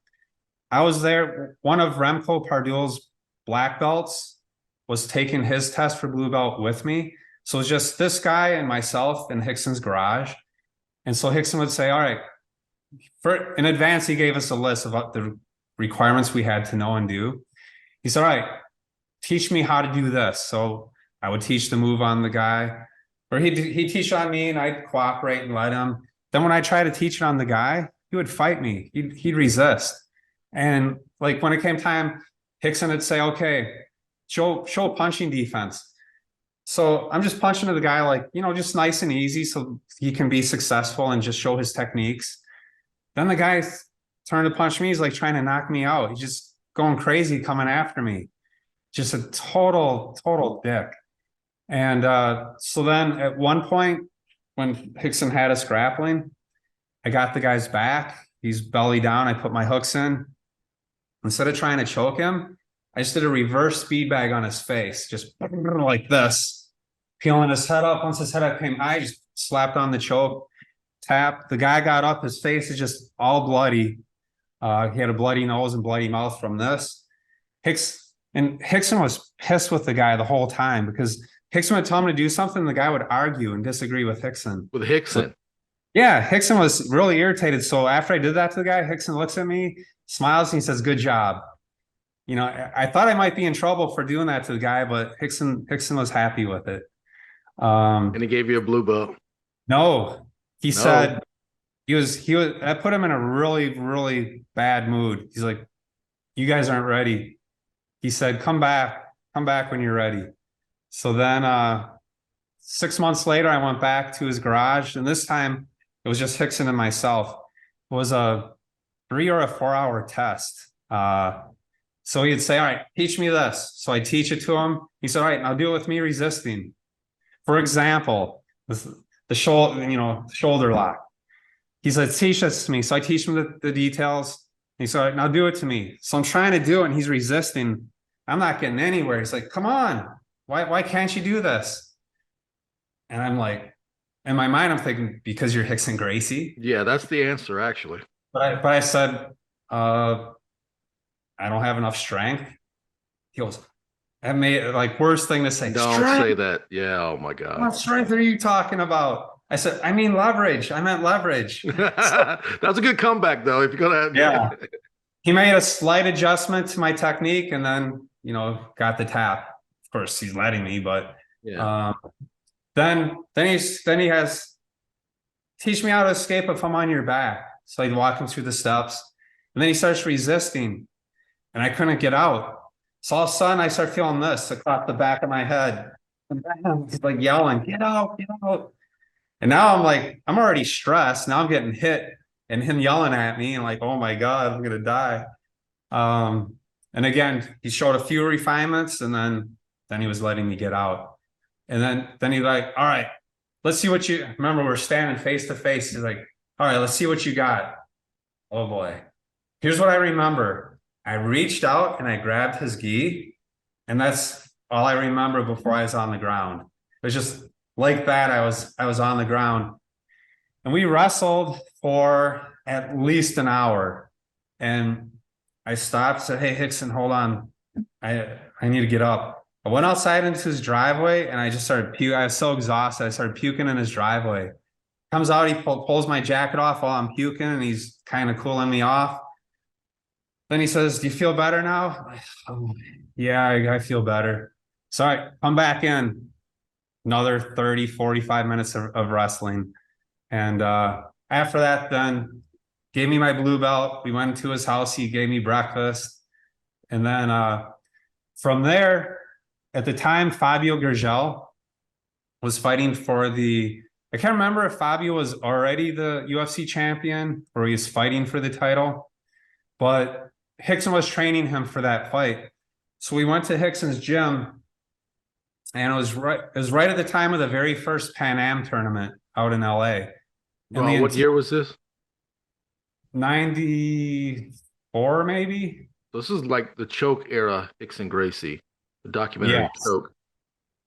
I was there, one of Remco Pardul's black belts was taking his test for blue belt with me. So it was just this guy and myself in Rickson's garage. And so Rickson would say, all right, in advance, he gave us a list of the requirements we had to know and do. He said, all right, teach me how to do this. So I would teach the move on the guy, or he'd teach on me and I'd cooperate and let him. Then when I try to teach it on the guy, he would fight me. He'd resist. And like when it came time, Rickson would say, okay, show punching defense. So I'm just punching to the guy, like, just nice and easy so he can be successful and just show his techniques. Then the guy turned to punch me. He's like trying to knock me out. He's just going crazy, coming after me. Just a total dick. And so then at one point, when Rickson had us grappling, I got the guy's back. He's belly down. I put my hooks in. Instead of trying to choke him, I just did a reverse speed bag on his face, just like this, peeling his head up. Once his head up came high, I just slapped on the choke, tap. The guy got up. His face is just all bloody. He had a bloody nose and bloody mouth from this. Rickson was pissed with the guy the whole time, because Rickson would tell him to do something, the guy would argue and disagree with Rickson. With Rickson? Yeah, Rickson was really irritated. So after I did that to the guy, Rickson looks at me, smiles, and he says, good job. I thought I might be in trouble for doing that to the guy, but Rickson was happy with it. And he gave you a blue belt? No, he said he was, I put him in a really, really bad mood. He's like, you guys aren't ready. He said, come back when you're ready. So then 6 months later, I went back to his garage, and this time it was just Rickson and myself. It was a 3 or 4 hour test. So he'd say, all right, teach me this. So I teach it to him. He said, all right, now do it with me resisting. For example, the shoulder lock. He said, teach this to me. So I teach him the details. He said, all right, now do it to me. So I'm trying to do it, and he's resisting. I'm not getting anywhere. He's like, come on. Why can't you do this? And I'm like, in my mind, I'm thinking, because you're Rickson Gracie. Yeah, that's the answer, actually. But I said, I don't have enough strength. He goes, that made like worst thing to say. Don't strength? say that. Yeah, oh my God. What strength are you talking about? I said, I mean leverage. I meant leverage. That's a good comeback, though. If you're gonna, yeah. He made a slight adjustment to my technique, and then got the tap. Of course, he's letting me, but yeah. Then he has teach me how to escape if I'm on your back. So I'd walk him through the steps, and then he starts resisting, and I couldn't get out. So all of a sudden I start feeling this across the back of my head. And he's like yelling, get out, get out. And now I'm like, I'm already stressed. Now I'm getting hit and him yelling at me and like, oh my God, I'm going to die. And again, he showed a few refinements, and then he was letting me get out. And then he's like, all right, let's see what you, remember we're standing face to face. He's like, all right, let's see what you got. Oh boy. Here's what I remember. I reached out and I grabbed his gi, and that's all I remember before I was on the ground. It was just like that. I was on the ground, and we wrestled for at least an hour. And I stopped, said, hey, Rickson, hold on. I need to get up. I went outside into his driveway, and I just started puking. I was so exhausted. I started puking in his driveway. Comes out, he pulls my jacket off while I'm puking, and he's kind of cooling me off. Then he says, do you feel better now? Oh, yeah, I feel better. So I come back in, another 30, 45 minutes of wrestling. And after that, then gave me my blue belt. We went to his house. He gave me breakfast. And then from there, at the time, Fabio Gurgel was fighting for the I can't remember if Fabio was already the UFC champion or he was fighting for the title, but Rickson was training him for that fight. So we went to Rickson's gym, and it was right at the time of the very first Pan Am tournament out in LA. Bro, what year was this? 94, maybe. This is like the Choke era, Rickson Gracie, the documentary Yes. Choke.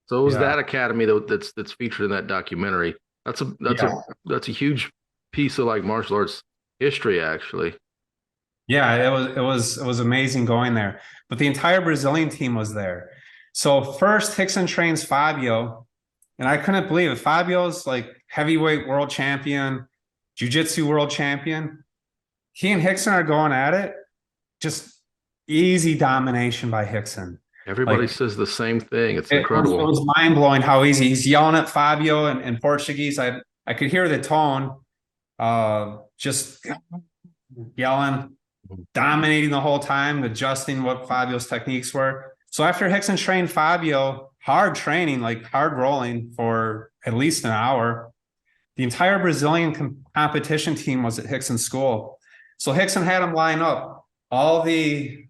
So it was Yeah. that academy that's featured in that documentary. That's a huge piece of like martial arts history, actually. Yeah, it was amazing going there. But the entire Brazilian team was there. So first Rickson trains Fabio, and I couldn't believe it. Fabio's like heavyweight world champion, jiu-jitsu world champion. He and Rickson are going at it. Just easy domination by Rickson. Everybody Like, says the same thing. It's incredible. It was mind-blowing how easy. He's yelling at Fabio in Portuguese. I could hear the tone, just yelling, dominating the whole time, adjusting what Fabio's techniques were. So after Rickson trained Fabio, hard training, like hard rolling for at least an hour, the entire Brazilian competition team was at Rickson's school. So Rickson had them line up all the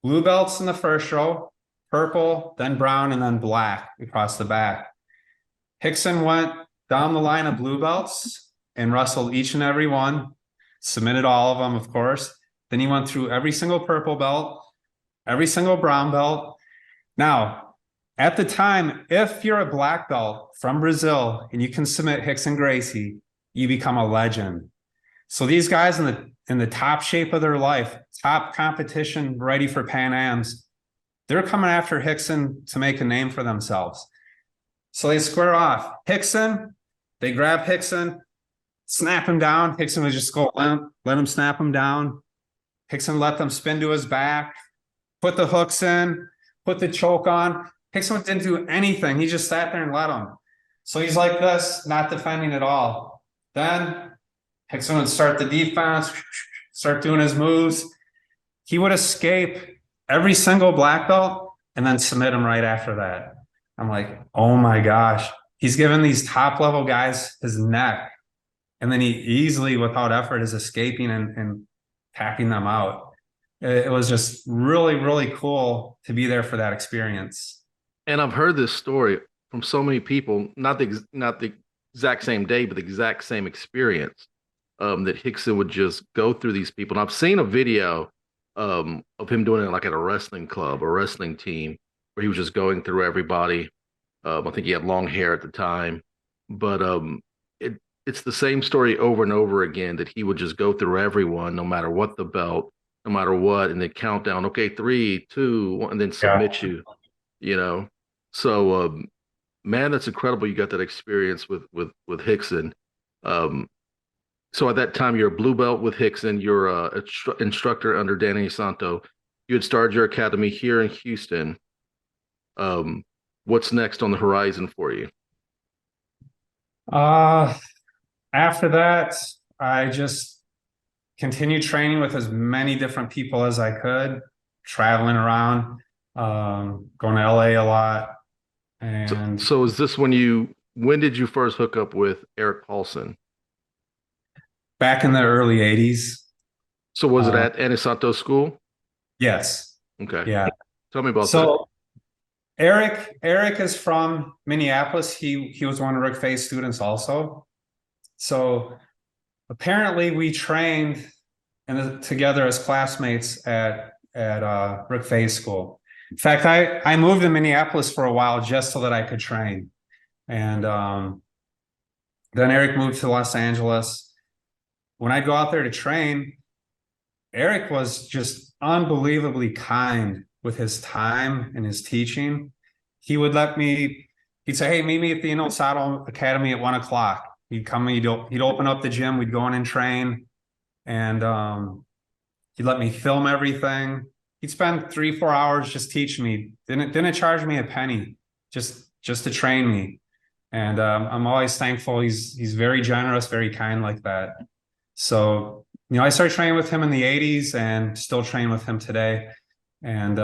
blue belts in the first row, purple, then brown, and then black across the back. Rickson went down the line of blue belts and wrestled each and every one, submitted all of them, of course. Then he went through every single purple belt, every single brown belt. Now, at the time, if you're a black belt from Brazil and you can submit Rickson Gracie, you become a legend. So these guys in the top shape of their life, top competition, ready for Pan Ams, they're coming after Rickson to make a name for themselves. So they square off. Rickson, they grab Rickson, snap him down. Rickson would just go, let him snap him down. Rickson let them spin to his back, put the hooks in, put the choke on. Rickson didn't do anything. He just sat there and let him. So he's like this, not defending at all. Then Rickson would start the defense, start doing his moves. He would escape every single black belt and then submit him right after that. I'm like, oh my gosh. He's giving these top level guys his neck. And then he easily, without effort, is escaping and tapping them out. It was just really, really cool to be there for that experience. And I've heard this story from so many people, not the exact same day, but the exact same experience, that Rickson would just go through these people. And I've seen a video of him doing it like at a wrestling club, a wrestling team, where he was just going through everybody. I think he had long hair at the time, but it's the same story over and over again, that he would just go through everyone, no matter what the belt, no matter what, and then count down, okay, 3, 2, 1, and then submit you. So man, that's incredible. You got that experience with Rickson. So at that time, you're a blue belt with Rickson. You're a instructor under Dan Inosanto. You had started your academy here in Houston. What's next on the horizon for you? After that, I just continued training with as many different people as I could, traveling around, going to LA a lot. And so is this when did you first hook up with Erik Paulson? Back in the early 80s. So was it at Inosanto school? Yes. Okay. Yeah. Tell me about that. So Eric is from Minneapolis. He was one of Rick Faye's students also. So apparently we trained together as classmates at Rick Faye's school. In fact, I moved to Minneapolis for a while just so that I could train. And then Eric moved to Los Angeles. When I'd go out there to train, Eric was just unbelievably kind with his time and his teaching. He would he'd say, hey, meet me at the Inosanto Academy at 1:00. He'd come, he'd open up the gym, we'd go in and train, and he'd let me film everything. He'd spend 3-4 hours just teaching me. Didn't charge me a penny, just to train me. And I'm always thankful. He's very generous, very kind like that. So, I started training with him in the 80s and still train with him today. And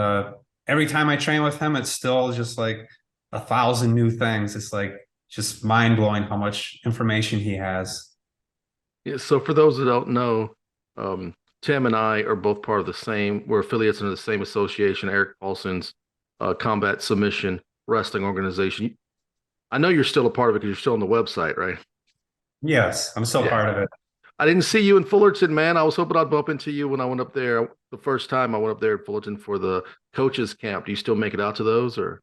every time I train with him, it's still just like 1,000 new things. It's like just mind-blowing how much information he has. Yeah, so for those that don't know, Tim and I are both part of the same, we're affiliates in the same association, Erik Paulson's Combat Submission Wrestling Organization. I know you're still a part of it because you're still on the website, right? Yes, I'm still part of it. I didn't see you in Fullerton, man. I was hoping I'd bump into you when I went up there. The first time I went up there at Fullerton for the coaches camp. Do you still make it out to those, or?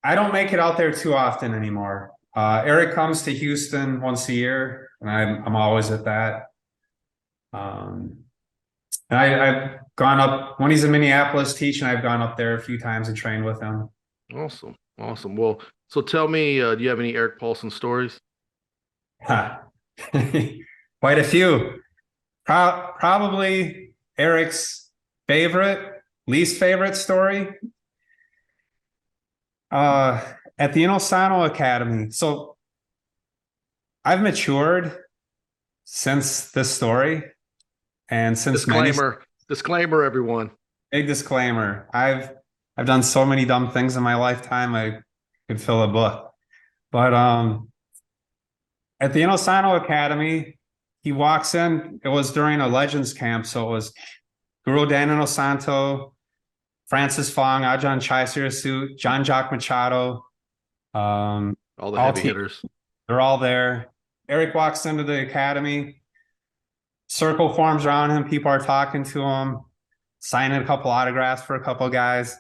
I don't make it out there too often anymore. Erik comes to Houston once a year, and I'm always at that. And I've gone up when he's in Minneapolis teaching. I've gone up there a few times and trained with him. Awesome, awesome. Well, so tell me, do you have any Erik Paulson stories? Quite a few. Probably Erik's least favorite story. At the Inosanto Academy. So I've matured since this story, and since disclaimer, everyone. Big disclaimer. I've done so many dumb things in my lifetime, I could fill a book. But at the Inosanto Academy, he walks in. It was during a Legends camp, so it was Guru Dan Inosanto, Francis Fong, Ajahn Chai Sirasut, John-Jacques Machado. All the heavy hitters. They're all there. Erik walks into the academy. Circle forms around him. People are talking to him, signing a couple autographs for a couple guys.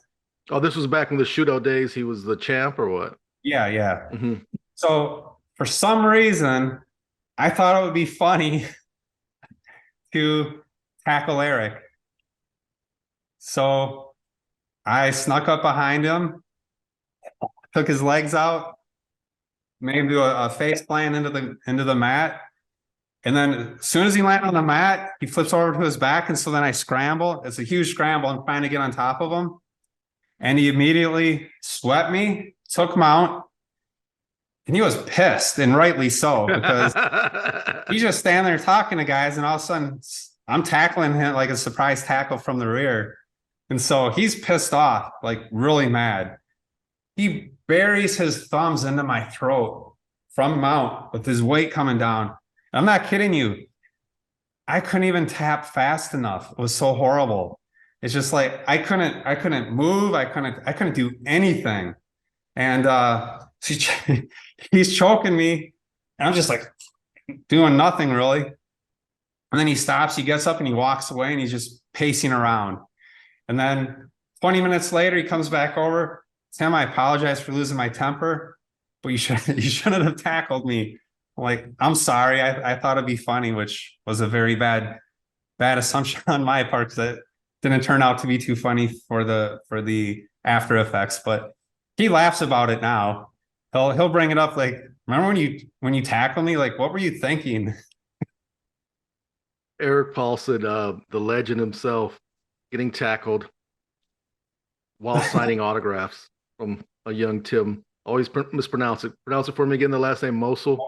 Oh, this was back in the Shudo days. He was the champ or what? Yeah, yeah. Mm-hmm. So for some reason, I thought it would be funny to tackle Erik. So I snuck up behind him, took his legs out, made him do a face plant into the mat. And then as soon as he landed on the mat, he flips over to his back. And so then I scramble. It's a huge scramble. I'm trying to get on top of him. And he immediately swept me, took mount. And he was pissed, and rightly so, because he's just standing there talking to guys. And all of a sudden I'm tackling him like a surprise tackle from the rear. And so he's pissed off, like really mad. He buries his thumbs into my throat from mount with his weight coming down. I'm not kidding you. I couldn't even tap fast enough. It was so horrible. It's just like I couldn't move. I couldn't do anything. And he's choking me, and I'm just like doing nothing really. And then he stops, he gets up and he walks away, and he's just pacing around. And then 20 minutes later, he comes back over. Tim, I apologize for losing my temper, but you shouldn't have tackled me. I'm like, I'm sorry. I thought it'd be funny, which was a very bad assumption on my part, because it didn't turn out to be too funny for the after effects. But he laughs about it now. He'll bring it up like, remember when you tackled me? Like, what were you thinking? Erik Paulson, the legend himself, getting tackled while signing autographs from a young Tim. Always mispronounce it. Pronounce it for me again. The last name, Mousel.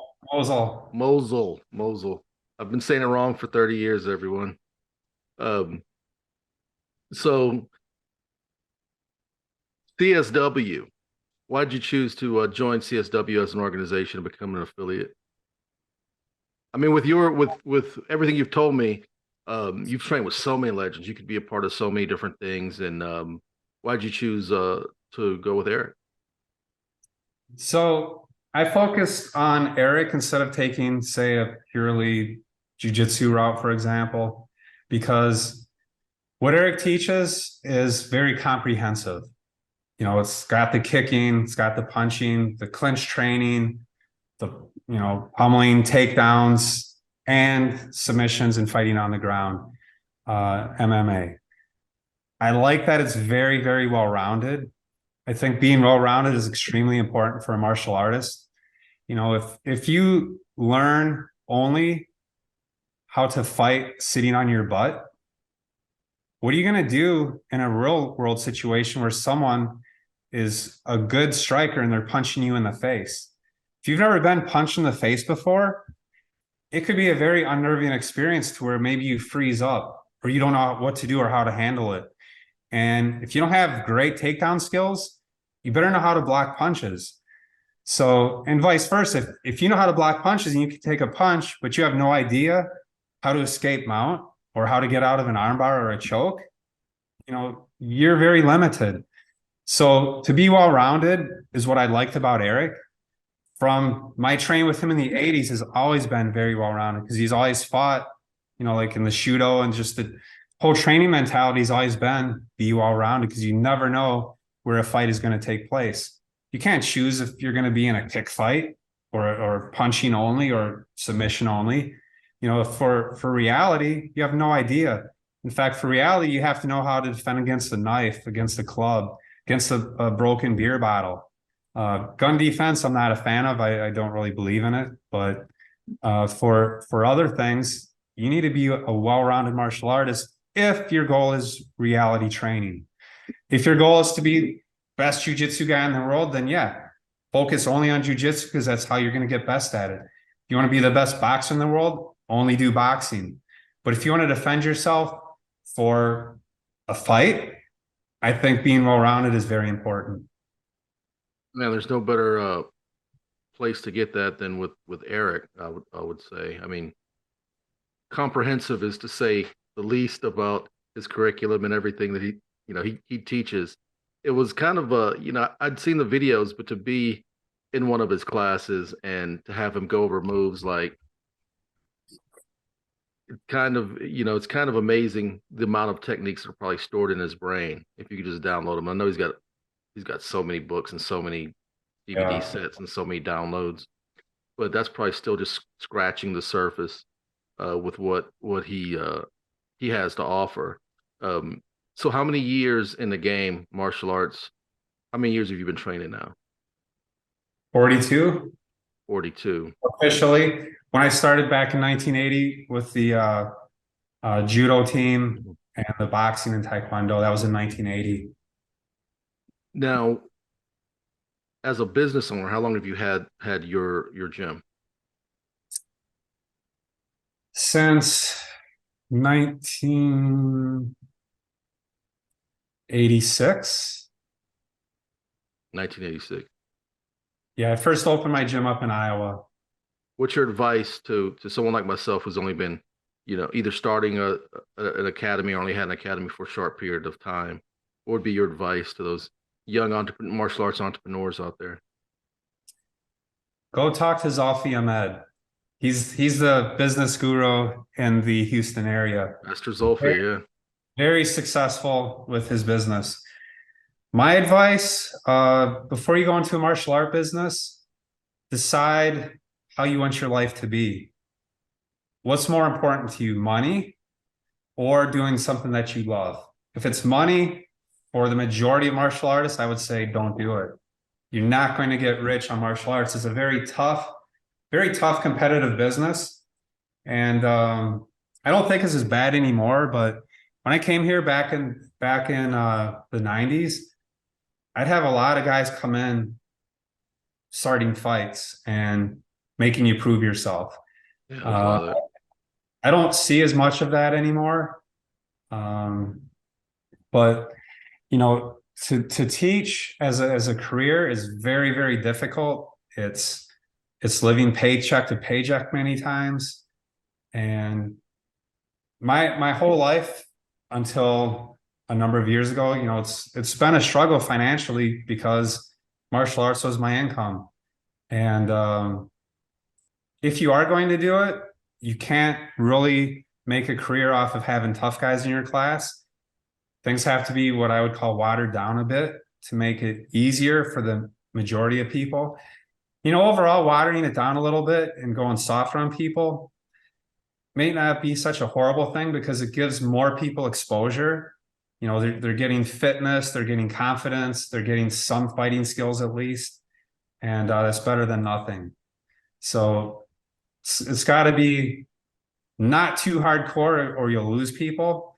Mousel. I've been saying it wrong for 30 years, everyone. So CSW. Why did you choose to join CSW as an organization and become an affiliate? I mean, with everything you've told me, you've trained with so many legends. You could be a part of so many different things. And why did you choose to go with Erik? So I focused on Erik instead of taking, say, a purely jiu-jitsu route, for example, because what Erik teaches is very comprehensive. You know, it's got the kicking, it's got the punching, the clinch training, the, pummeling, takedowns, and submissions and fighting on the ground, MMA. I like that it's very, very well-rounded. I think being well-rounded is extremely important for a martial artist. If you learn only how to fight sitting on your butt, what are you going to do in a real world situation where someone is a good striker and they're punching you in the face? If you've never been punched in the face before, it could be a very unnerving experience to where maybe you freeze up or you don't know what to do or how to handle it. And if you don't have great takedown skills, you better know how to block punches. So, and vice versa. If you know how to block punches and you can take a punch, but you have no idea how to escape mount or how to get out of an armbar or a choke, you're very limited. So to be well-rounded is what I liked about Erik. From my training with him in the 80s has always been very well-rounded because he's always fought, like in the Shudo, and just the whole training mentality has always been be well-rounded because you never know where a fight is going to take place. You can't choose if you're going to be in a kick fight or punching only or submission only. For reality, you have no idea. In fact, for reality, you have to know how to defend against a knife, against a club, against a broken beer bottle. Gun defense, I'm not a fan of. I don't really believe in it. But for other things, you need to be a well-rounded martial artist if your goal is reality training. If your goal is to be best jiu-jitsu guy in the world, then yeah, focus only on jiu-jitsu because that's how you're going to get best at it. If you want to be the best boxer in the world, only do boxing. But if you want to defend yourself for a fight, I think being well-rounded is very important. Man, there's no better place to get that than with Erik, I would say. I mean, comprehensive is to say the least about his curriculum and everything that he teaches. It was kind of I'd seen the videos, but to be in one of his classes and to have him go over moves like it's kind of amazing the amount of techniques that are probably stored in his brain if you could just download them. I know he's got so many books and so many DVD sets and so many downloads, but that's probably still just scratching the surface with what he has to offer. So how many years in the game, martial arts, how many years have you been training now? 42. 42. Officially. When I started back in 1980 with the judo team and the boxing and taekwondo, that was in 1980. Now, as a business owner, how long have you had your gym? Since 1986. 1986. Yeah, I first opened my gym up in Iowa. What's your advice to someone like myself who's only been, either starting an academy or only had an academy for a short period of time? What would be your advice to those young martial arts entrepreneurs out there? Go talk to Zalfi Ahmed. He's the business guru in the Houston area. Master Zolfi, yeah. Very successful with his business. My advice, before you go into a martial art business, decide how you want your life to be. What's more important to you, money or doing something that you love? If it's money, for the majority of martial artists, I would say don't do it. You're not going to get rich on martial arts. It's a very tough competitive business. And I don't think this is bad anymore, but when I came here back in the 90s, I'd have a lot of guys come in starting fights and making you prove yourself. Yeah, I don't see as much of that anymore. But to teach as a career is very, very difficult. It's living paycheck to paycheck many times. And my whole life until a number of years ago, it's been a struggle financially because martial arts was my income. And if you are going to do it, you can't really make a career off of having tough guys in your class. Things have to be what I would call watered down a bit to make it easier for the majority of people. Overall, watering it down a little bit and going softer on people may not be such a horrible thing because it gives more people exposure. They're getting fitness, they're getting confidence, they're getting some fighting skills at least. And that's better than nothing. So it's got to be not too hardcore or you'll lose people.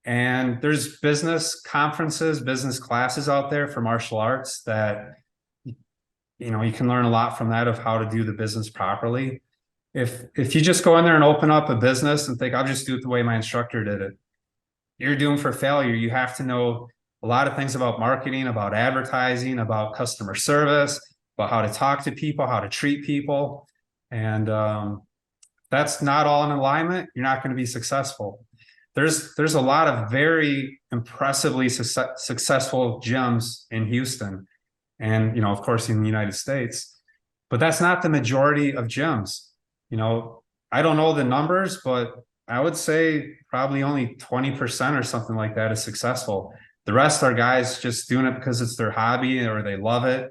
And there's business conferences, business classes out there for martial arts that, you can learn a lot from that of how to do the business properly. If you just go in there and open up a business and think, I'll just do it the way my instructor did it, you're doomed for failure. You have to know a lot of things about marketing, about advertising, about customer service, but how to talk to people, how to treat people. And that's not all in alignment, you're not going to be successful. There's a lot of very impressively successful gyms in Houston and, you know, of course, in the United States, but that's not the majority of gyms. You know, I don't know the numbers, but I would say probably only 20% or something like that is successful. The rest are guys just doing it because it's their hobby or they love it,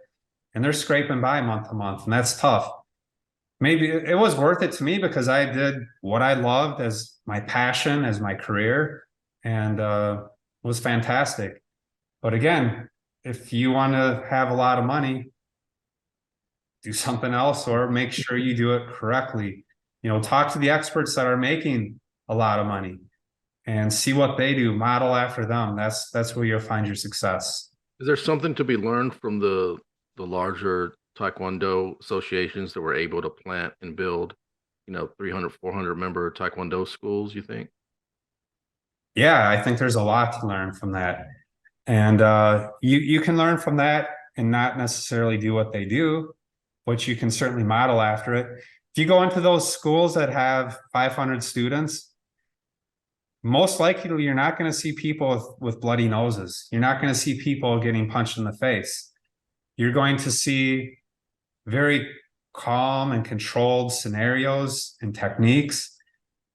and they're scraping by month to month, and that's tough. Maybe it was worth it to me because I did what I loved as my passion, as my career, and it was fantastic. But again, if you want to have a lot of money, do something else or make sure you do it correctly. You know, talk to the experts that are making a lot of money and see what they do, model after them. That's where you'll find your success. Is there something to be learned from the larger Taekwondo associations that were able to plant and build, you know, 300, 400 member Taekwondo schools, you think? Yeah, I think there's a lot to learn from that. And you can learn from that and not necessarily do what they do, but you can certainly model after it. If you go into those schools that have 500 students, most likely you're not going to see people with bloody noses. You're not going to see people getting punched in the face. You're going to see very calm and controlled scenarios and techniques,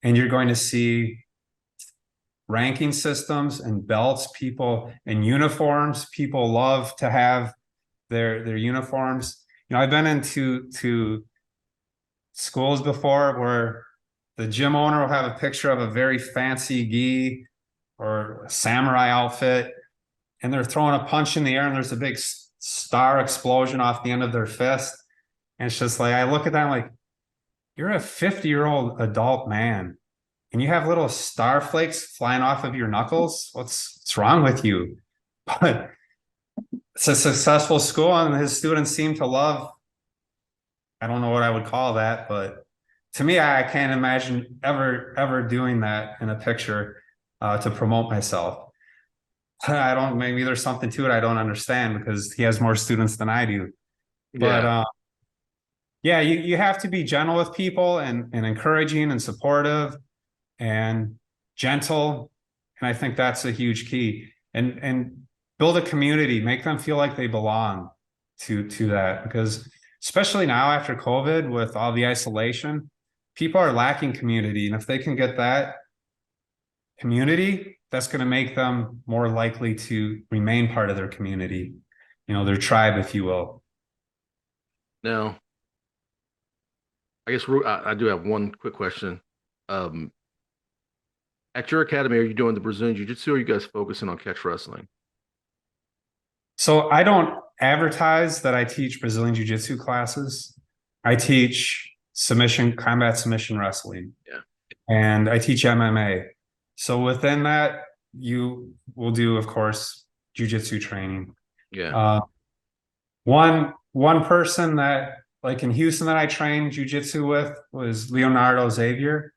and you're going to see ranking systems and belts, people and uniforms. People love to have their uniforms. You know, I've been into schools before where the gym owner will have a picture of a very fancy gi or a samurai outfit, and they're throwing a punch in the air and there's a big star explosion off the end of their fist. And it's just like, I look at that, I'm like, you're a 50-year-old adult man and you have little star flakes flying off of your knuckles. What's wrong with you? But it's a successful school and his students seem to love, I don't know what I would call that, but to me, I can't imagine ever doing that in a picture to promote myself. Maybe there's something to it I don't understand because he has more students than I do. But yeah, you have to be gentle with people and encouraging and supportive and gentle. And I think that's a huge key. And build a community, make them feel like they belong to that. Because especially now after COVID, with all the isolation, people are lacking community. And if they can get that community, that's going to make them more likely to remain part of their community, you know, their tribe, if you will. Now, I guess I do have one quick question. At your academy, are you doing the Brazilian Jiu-Jitsu or are you guys focusing on catch wrestling? So I don't advertise that I teach Brazilian Jiu-Jitsu classes. I teach combat submission wrestling. Yeah. And I teach MMA. So within that, you will do, of course, Jiu-Jitsu training. Yeah. One person that, like in Houston, that I trained Jiu-Jitsu with was Leonardo Xavier.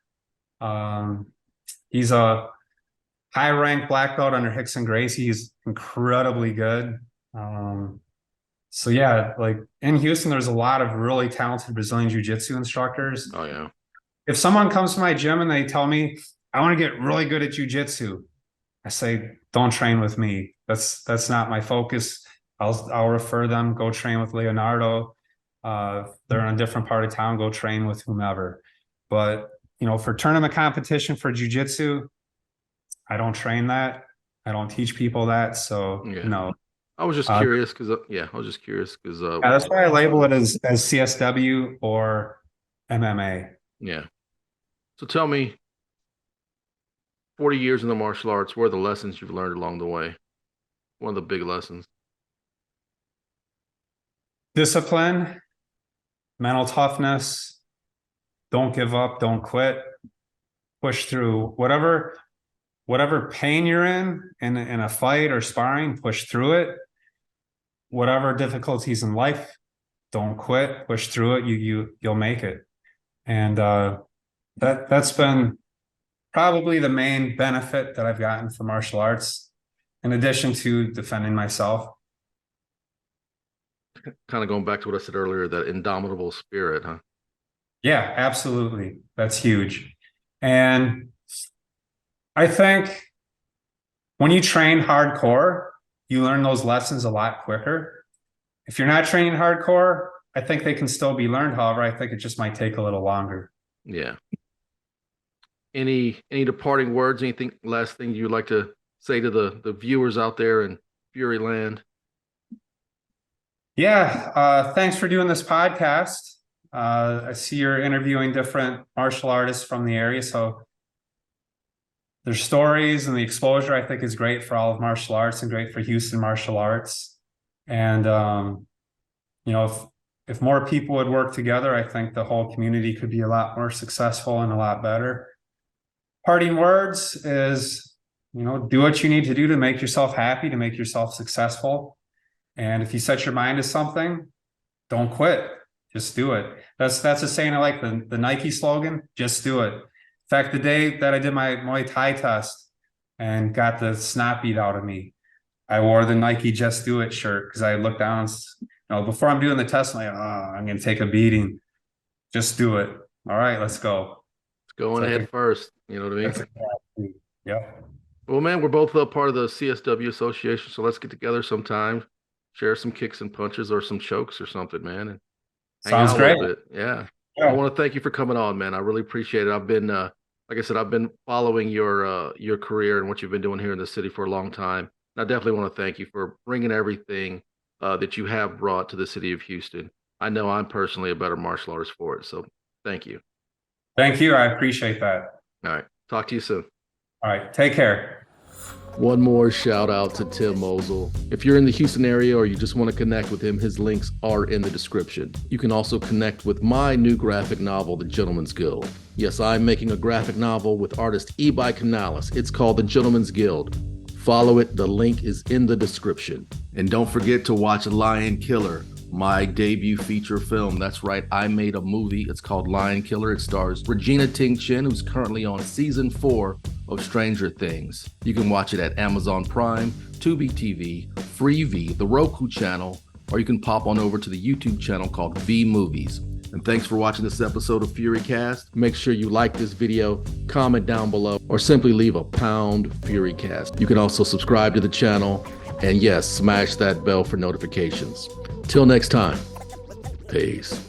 He's a high-ranked black belt under Rickson Gracie. He's incredibly good. So yeah, like in Houston, there's a lot of really talented Brazilian Jiu-Jitsu instructors. Oh yeah. If someone comes to my gym and they tell me, I want to get really good at Jiu-Jitsu, I say, don't train with me. That's not my focus. I'll refer them, go train with Leonardo. They're in a different part of town, go train with whomever. But, you know, for tournament competition for Jiu-Jitsu, I don't train that. I don't teach people that. So, no. I was just curious because, that's why I label it as CSW or MMA. Yeah. So tell me, 40 years in the martial arts, what are the lessons you've learned along the way? One of the big lessons. Discipline, mental toughness, don't give up, don't quit, push through whatever pain you're in a fight or sparring, push through it. Whatever difficulties in life, don't quit, push through it. You'll make it. And that's been probably the main benefit that I've gotten from martial arts, in addition to defending myself. kind of going back to what I said earlier, that indomitable spirit, huh? Yeah, absolutely. That's huge. And I think when you train hardcore, you learn those lessons a lot quicker. If you're not training hardcore, I think they can still be learned. However, I think it just might take a little longer. Yeah. Any departing words, anything, last thing you'd like to say to the viewers out there in Fury Land? Yeah, thanks for doing this podcast. I see you're interviewing different martial artists from the area, so their stories and the exposure I think is great for all of martial arts and great for Houston martial arts. And you know, if more people would work together, I think the whole community could be a lot more successful and a lot better. Parting words is, you know, do what you need to do to make yourself happy, to make yourself successful. And if you set your mind to something, don't quit. Just do it. That's a saying I like, the Nike slogan, just do it. In fact, the day that I did my Muay Thai test and got the snot beat out of me, I wore the Nike Just Do It shirt because I looked down, before I'm doing the test, I'm like, oh, I'm going to take a beating. Just do it. All right, let's go. Going ahead first. You know what I mean? Exactly. Yeah. Well, man, we're both part of the CSW Association, so let's get together sometime, share some kicks and punches or some chokes or something, man. And sounds great. Yeah. I want to thank you for coming on, man. I really appreciate it. I've been, like I said, I've been following your career and what you've been doing here in the city for a long time. And I definitely want to thank you for bringing everything that you have brought to the city of Houston. I know I'm personally a better martial artist for it. So thank you. Thank you. I appreciate that. All right. Talk to you soon. All right. Take care. One more shout out to Tim Mousel. If you're in the Houston area or you just want to connect with him, his links are in the description. You can also connect with my new graphic novel, The Gentleman's Guild. Yes, I'm making a graphic novel with artist Ebi Canales. It's called The Gentleman's Guild. Follow it. The link is in the description. And don't forget to watch Lion Killer, my debut feature film. That's right, I made a movie. It's called Lion Killer. It stars Regina Ting-Chen, who's currently on season 4 of Stranger Things. You can watch it at Amazon Prime, Tubi TV, Freevee, the Roku channel, or you can pop on over to the YouTube channel called V Movies. And thanks for watching this episode of FURYCAST. Make sure you like this video, comment down below, or simply leave a pound FURYCAST. You can also subscribe to the channel, and yes, smash that bell for notifications. Till next time, peace.